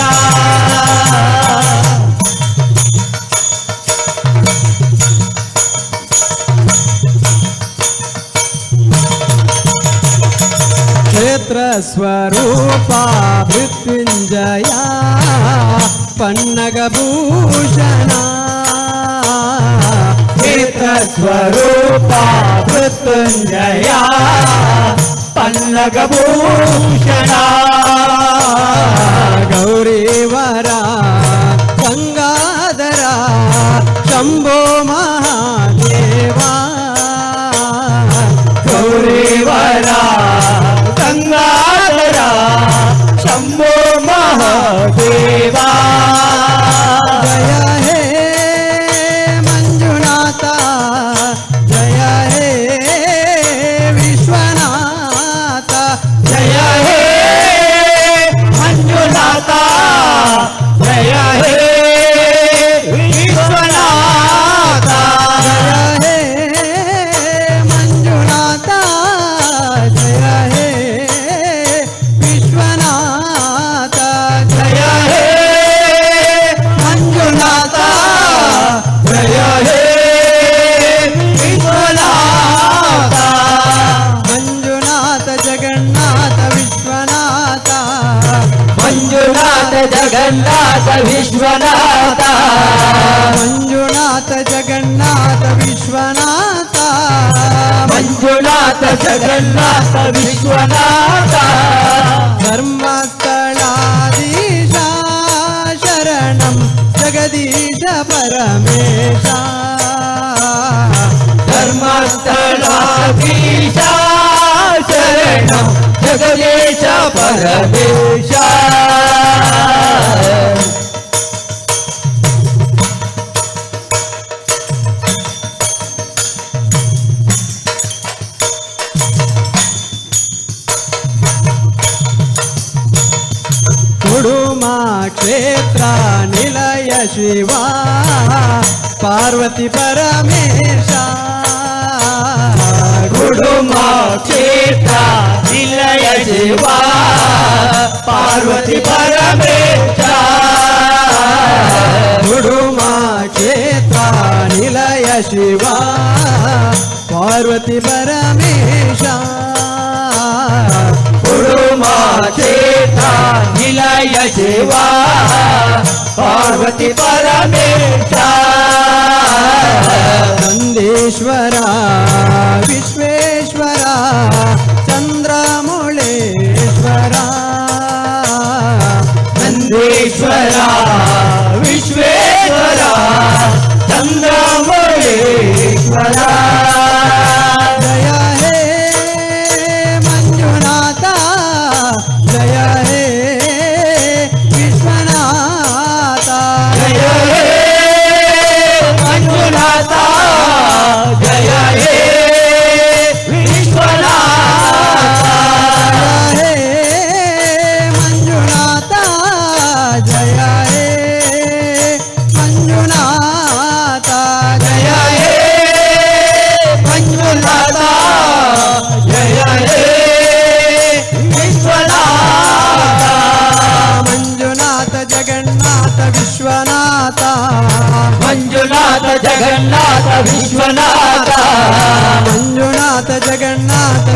ಕ್ಷೇತ್ರ ಸ್ವರೂಪ ಮೃತ್ಯುಂಜಯ ಪನ್ನಗಭೂಷಣ ಕ್ಷೇತ್ರ ಸ್ವರೂಪ ಮೃತ್ಯುಂಜಯ ಪನ್ನಗಭೂಷಣ ಗೌರೀವರ ಗಂಗಾಧರ ಶಂಭೋ ಮಹಾದೇವ ಗೌರೀವರ ಗಂಗಾಧರ ಶಂಭೋ ಮಹಾದೇವ ಜಯ ಹೇ ಮಂಜುನಾಥ ಜಯ ಹೇ ವಿಶ್ವನಾಥ ಜಯ ಹೇ ಮಂಜುನಾಥ ಜಯ ಹೇ ವಿಶ್ವನಾಥ ಜಯ ಹೇ ಮಂಜುನಾಥ ಜಯ ಹೇ ವಿಶ್ವನಾಥ ಜಯ ಹೇ ಮಂಜುನಾಥ ಜಯ ಹೇ ವಿಶ್ವನಾಥ ಮಂಜುನಾಥ ಜಗನ್ನಾಥ ವಿಶ್ವನಾಥ ಮಂಜುನಾಥ ಜಗನ್ನಾಥ ವಿಶ್ವನಾಥ ಮಂಜುನಾಥ ಜಗನ್ನಾಥ ವಿಶ್ವನಾಥ ಮಂಜುನಾಥ ಜಗನ್ನಾಥ ವಿಶ್ವನಾಥ ಧರ್ಮಸ್ಥಳಾಧೀಶ ಶರಣಂ ಜಗದೀಶ ಪರಮೇಶ ಧರ್ಮಸ್ಥಳಾಧೀಶ ಶರಣಂ ಜಗದೀಶ ಪರಮೇಶ ಕುಡುಮ ಕ್ಷೇತ್ರ ನಿಲಯ ಶಿವ ಪಾರ್ವತಿ ಪರಮೇಶ ಕುಡುಮ ಕ್ಷೇತ್ರ ನಿಲಯ ಶಿವ ಪಾರ್ವತಿ ಪರಮೇಶ ಕುಡುಮ ಕ್ಷೇತ್ರ ನಿಲಯ ಶಿವ ಪಾರ್ವತಿ ಪರಮೇಶ ಕುಡುಮ ಕ್ಷೇತ್ರ ನಿಲಯ ಶಿವ ಪಾರ್ವತಿ ಪರಮೇಶ ನಂದೀಶ್ವರ ವಿಶ್ವೇಶ್ವರ ಚಂದ್ರಮೌಳೇಶ್ವರ ನಂದೀಶ್ವರ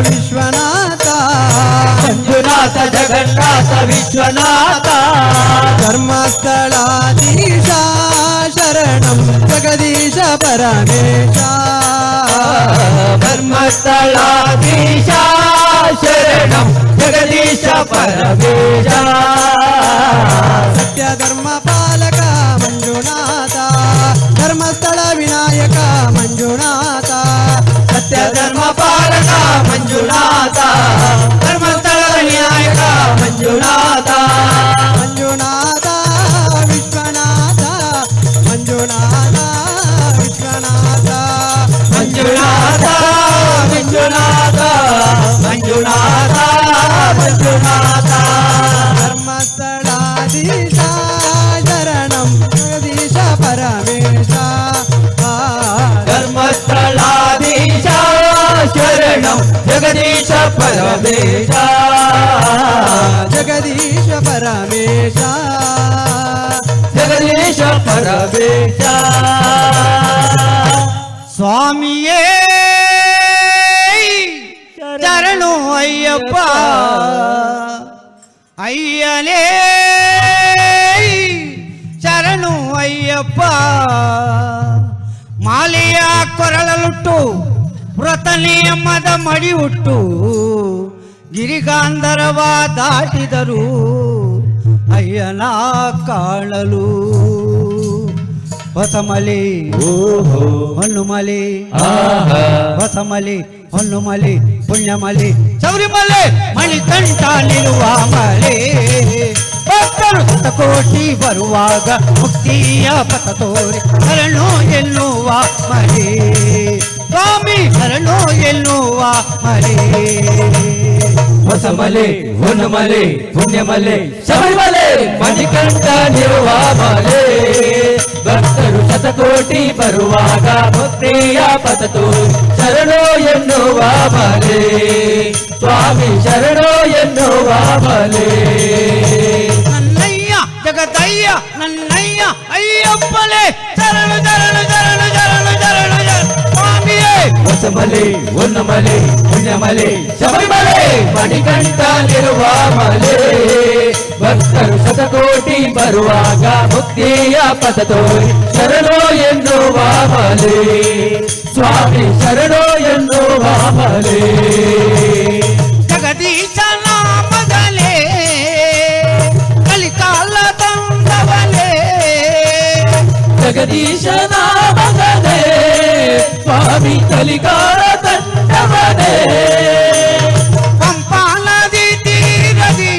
ವಿಶ್ವನಾಥ ಮಂಜುನಾಥ ಜಗನ್ನಾಥ ವಿಶ್ವನಾಥ ಧರ್ಮಸ್ಥಳಾಧೀಶ ಶರಣಂ ಜಗದೀಶ ಪರಮೇಶ ಧರ್ಮಸ್ಥಳಾಧೀಶ ಶರಣಂ ಜಗದೀಶ ಪರಮೇಶ ಸತ್ಯ ಧರ್ಮ ಪಾಲಕ ಮಂಜುನಾಥ ಧರ್ಮಸ್ಥಳ ವಿನಾಯಕ ಮಂಜುನಾಥ ಸತ್ಯ ಧರ್ಮ ಪಾಲಕ ಮಂಜುನಾಥ ಧರ್ಮಸ್ಥಳ ವಿನಾಯಕ ಮಂಜುನಾಥ ಮಂಜುನಾಥ ವಿಶ್ವನಾಥ ಮಂಜುನಾಥ ವಿಶ್ವನಾಥ ಮಂಜುನಾಥ ಮಂಜುನಾಥ ಮಂಜುನಾಥ ಮಂಜುನಾಥ ಧರ್ಮಸ್ಥಳಾಧೀಶ ಶರಣಂ ಜಗದೀಶ ಪರಮೇಶ ಧರ್ಮಸ್ಥಳಾಧೀಶ ಶರಣಂ ಜಗದೀಶ ಪರಮೇಶ ಜಗದೀಶ ಪರಮೇಶ ಜಗದೀಶ ಪರಮೇಶ ಸ್ವಾಮಿಯೇ ಶರಣು ಅಯ್ಯಪ್ಪ ಅಯ್ಯನೇ ಶರಣು ಅಯ್ಯಪ್ಪ ಮಾಲೆಯ ಕೊರಳಲುಟ್ಟು ವ್ರತನಿಯಮದ ಮಡಿ ಹುಟ್ಟು ಗಿರಿಗಾಂಧರವ ದಾಟಿದರು ಅಯ್ಯನ ಕಾಣಲು ಹೊಸಮಲೆ ಹೊನ್ನುಮಲೆ ಹೊಸಮಲೆ ಹೊನ್ನುಮಲೆ ಪುಣ್ಯಮಲೆ ಶಬರಿಮಲೆ ಮಣಿಕಂಠ ನಿಲ್ಲುವ ಮಲೆ ಭಕ್ತರು ಶತಕೋಟಿ ಬರುವಾಗ ಮುಕ್ತಿಯ ಪಥ ತೋರಿ ಶರಣು ಎನ್ನುವ ಮಲೆ ಸ್ವಾಮಿ ಶರಣು ಎನ್ನುವ ಮಲೆ ಹೊಸಮಲೆ ಹೊನ್ನಮಲೆ ಪುಣ್ಯಮಲೆ ಶಬರಿಮಲೆ ಮಣಿಕಂಠ ನಿರುವ ಮಲೆ ಭಕ್ತರು ಶತಕೋಟಿ ಬರುವಾಗ ಭಕ್ತಿಯ ಪಥ ತೋರಿ ಶರಣೋ ಎನ್ನುವ ಮಲೆ ಸ್ವಾಮಿ ಶರಣೋ ಎನ್ನುವ ಮಲೆ ನನ್ನಯ್ಯ ಜಗದಯ್ಯ ನನ್ನಯ್ಯ ಅಯ್ಯಪ್ಪಲೆ ಶರಣು ಶರಣು ಶರಣು ಶರಣು ಶರಣು ಸ್ವಾಮಿಯೇ ಹೊಸಮಲೆ ಹೊನ್ನಮಲೆ ಪುಣ್ಯಮಲೆ ಶಬರಿಮಲೆ ಮಣಿಕಂಠ ನಿರುವ ಮಲೆ ಭಕ್ತರು ಶತಕೋಟಿ ಬರುವಾಗ ಮುಕ್ತಿಯ ಪಥ ತೋರಿ ಶರಣೋ ಎನ್ನುವ ಮಲೆ ಸ್ವಾಮಿ ಶರಣೋ ಎನ್ನುವ ಮಲೆ ಜಗದೀಶ ನಾಮದಲೇ ಕಲಿಕಾಲ ತಂದವಲೇ ಜಗದೀಶ ನಾಮಗದೆ ಸ್ವಾಮಿ ಕಲಿಕಾರ ತಂಡವನೇ ಪಂಪಾ ನದಿ ತೀರದಿ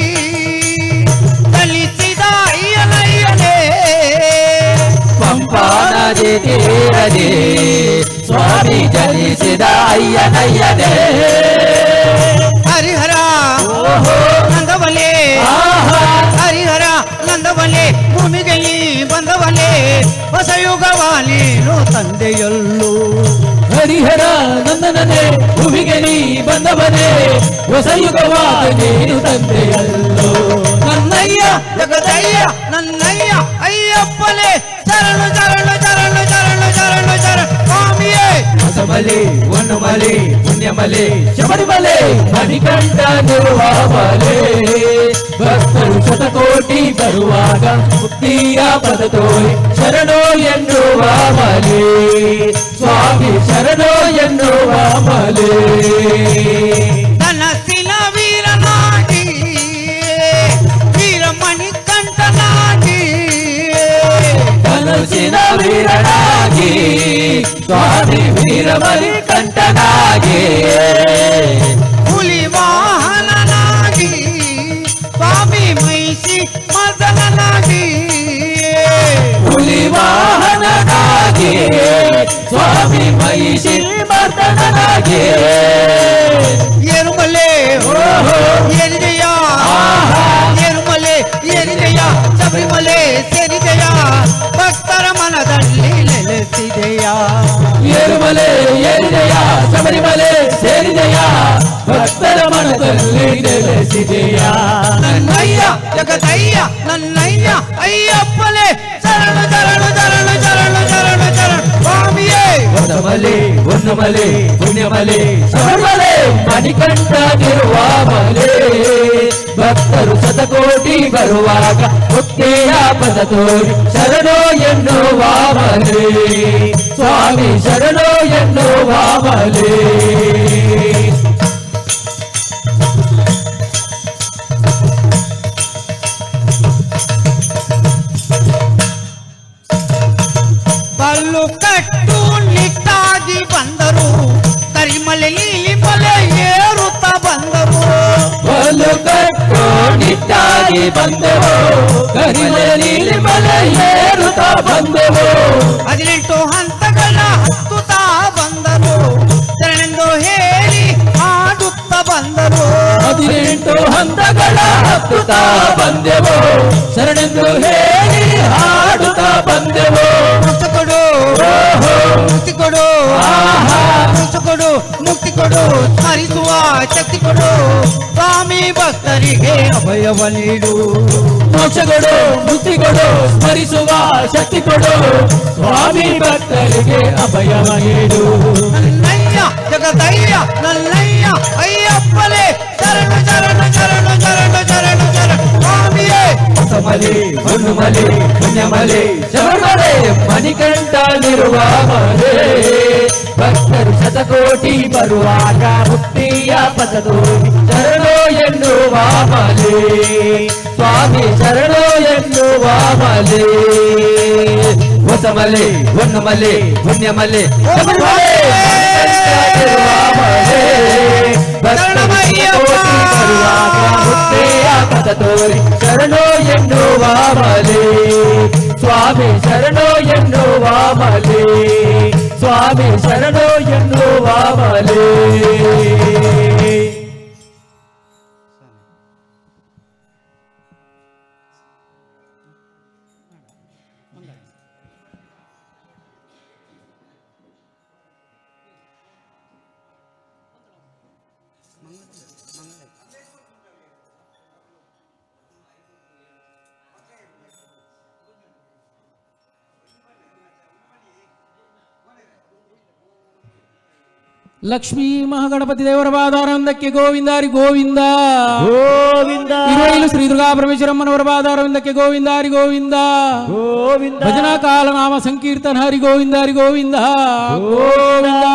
ಕಲಿಸಿದ ಅಯ್ಯನಯ್ಯನೇ ಪಂಪಾ ನದಿ ತೀರದಿ ಸ್ವಾಮಿ ಜನಿಸಿದ ಅಯ್ಯನಯ್ಯನೇ ಹರಿಹರ ನಂದವಲೇ ಹರಿಹರ ನಂದವಲೇ ಭೂಮಿಗೆಲಿ ಬಂದವಲೇ ಹೊಸಯುಗವಾಲೇನು ತಂದೆಯಲ್ಲೂ ಹರಿಹರ ನಂದನನೇ ಭೂಮಿಗೆ ನೀ ಬಂದವನೇ ಹೊಸ ಯುಗವಾದ ನೀನು ತಂದೆಯಲ್ಲೋ ನನ್ನಯ್ಯ ಜಗದಯ್ಯ ನನ್ನಯ್ಯ ಅಯ್ಯಪ್ಪನೇ ಶರಣು ಶರಣು ಶರಣು ಶರಣು ಶರಣು ಶರಣ ಸ್ವಾಮಿಯೇ ಹೊಸಮಲೆ ಹೊನ್ನಮಲೆ ಪುಣ್ಯಮಲೆ ಶಬರಿಮಲೆ ಮಣಿಕಂಠ ನಿರುವ ಮಲೆ ಭಕ್ತರು ಶತಕೋಟಿ ಬರುವಾಗ ಮುಕ್ತಿಯ ಪಥ ತೋರಿ ಶರಣೋ ಎನ್ನುವ ಮಲೆ ಸ್ವಾಮಿ ಶರಣೋ ಎನ್ನುವ ಮಲೆ ಧನಸ್ಸಿನ ವೀರನಾಗಿ ವೀರಮಣಿ ಕಂಠನಾಗಿ ಕನಸಿನ ವೀರನಾಗಿ ಸ್ವಾಮಿ ವೀರಮಣಿ ಕಂಠನಾಗಿ ಹುಲಿ ವಾಹನನಾಗಿ ಸ್ವಾಮಿ ಮೈಸಿ ಮದನನಾಗಿ ಹುಲಿ ವಾಹನನಾಗಿ ಸ್ವಾಮಿ ಮಹಿಷಿ ಮರ್ದನನಾಗಿ ಎರುಮಲೆ ಏರಿದೆಯ ಎರುಮಲೆ ಏರಿದೆಯ ಶಬರಿಮಲೆ ಸೇರಿದೆಯ ಭಕ್ತರ ಮನದಲ್ಲಿ ನೆಲೆಸಿದೆಯ ಏರುಮಲೆ ಏರಿದೆಯ ಶಬರಿಮಲೆ ಸೇರಿದೆಯ ಭಕ್ತರ ಮನದಲ್ಲಿ ನೆಲೆಸಿದೆಯ ನನ್ನಯ್ಯ ಜಗದಯ್ಯ ನನ್ನಯ್ಯ ಅಯ್ಯಪ್ಪನೇ ಶರಣು ಶರಣು ಶರಣು ಶರಣು ಶರಣು ಶರಣು ಸ್ವಾಮಿಯೇ ಹೊಸಮಲೆ ಹೊನ್ನಮಲೆ ಪುಣ್ಯಮಲೆ ಶಬರಿಮಲೆ ಮಣಿ ಮಣಿಕಂಠನಿರುವ ಮಲೆ ಭಕ್ತರು ಶತಕೋಟಿ ಬರುವಾಗ ಮುಕ್ತಿಯ ಪದ ತೋರಿ ಶರಣೋ ಎನ್ನುವ ಮಲೆ ಸ್ವಾಮಿ ಶರಣೋ ಎನ್ನುವ ಮಲೆ ಕಲ್ಲು ಕಟ್ಟು ನಿಟ್ಟಾಗಿ ಬಂದರು ಕರಿಮಲೆ ನೀಲಿ ಮಲೆ ಏರುತ್ತ ಬಂದರು ಬಲು ಕಟ್ಟು ನಿಟ್ಟಾಗಿ ಬಂದೆವು ಕರಿಮಲೆ ನೀಲಿ ಮಲೆ ಏರುತ್ತಾ ಬಂದೆವು 18 ಹಂತಗಳ ಹತ್ತುತ್ತಾ ಬಂದರು ಶರಣೆಂದು ಹೇಳಿ ಹಾಡುತ್ತ ಬಂದರು 18 ಹಂತಗಳ ಹತ್ತುತ್ತಾ ಬಂದೆವು ಶರಣೆಂದು ಹೇಳಿ ಹಾಡುತ್ತಾ ಬಂದೆವು ಮುಕ್ತಿ ಕೊಡು ಮುಕ್ತಿ ಕೊಡು ಮುಕ್ತಿ ಕೊಡು ಮುಕ್ತಿ ಕೊಡು ಸ್ಮರಿಸುವ ಶಕ್ತಿ ಕೊಡು ಸ್ವಾಮಿ ಭಕ್ತರಿಗೆ ಅಭಯವ ನೀಡು ಮೋಕ್ಷ ಕೊಡು ಮುಕ್ತಿ ಕೊಡು ಸ್ಮರಿಸುವ ಶಕ್ತಿ ಕೊಡು ಸ್ವಾಮಿ ಭಕ್ತರಿಗೆ ಅಭಯವ ನೀಡು ನನ್ನಯ್ಯ ಜಗದಯ್ಯ ನನ್ನಯ್ಯ ಅಯ್ಯಪ್ಪಲೇ ಶರಣು ಶರಣು ಶರಣು ಶರಣು ಶರಣು ಶರಣು ಸ್ವಾಮಿಯೇ ಹೊಸಮಲೆ ಹೊನ್ನುಮಲೆ ಪುಣ್ಯಮಲೆ ಶಬರಿಮಲೆ ಮಣಿಕಂಠನಿರುವ ಮಲೆ ಭಕ್ತರು ಶತಕೋಟಿ ಬರುವಾಗ ಮುಕ್ತಿಯ ಪದದೋರಿ ಶರಣೋ ಎನ್ನುವ ಮಲೆ ಸ್ವಾಮಿ ಶರಣೋ ಎನ್ನುವ ಮಲೆ ಹೊಸಮಲೆ ಹೊನ್ನುಮಲೆ ಪುಣ್ಯಮಲೆ ಶಬರಿಮಲೆ ಮಣಿಕಂಠನಿರುವ ಮಲೆ ಭಕ್ತರು ಶತಕೋಟಿ ಬರುವಾಗ ಮುಕ್ತಿಯ ಪದ ತೋರಿ ಶರಣೋ ಎನ್ನುವ ಮಲೆ ಸ್ವಾಮಿ ಶರಣೋ ಎನ್ನುವ ಮಲೆ ಸ್ವಾಮಿ ಶರಣೋ ಎನ್ನುವ ಮಲೆ ಲಕ್ಷ್ಮೀ ಮಹಾಗಣಪತಿ ದೇವರ ಪಾದಾರವಿಂದಕ್ಕೆ ಗೋವಿಂದಾರಿ ಗೋವಿಂದ ಗೋವಿಂದ ಇರುವೈಲು ಶ್ರೀ ದುರ್ಗಾ ಪರಮೇಶ್ವರಮ್ಮನವರ ಪಾದಾರವಿಂದಕ್ಕೆ ಗೋವಿಂದಾರಿ ಗೋವಿಂದ ಗೋವಿಂದ ಭಜನಾ ಕಾಲ ನಾಮ ಸಂಕೀರ್ತನ ಹರಿ ಗೋವಿಂದಾರಿ ಗೋವಿಂದ ಗೋವಿಂದ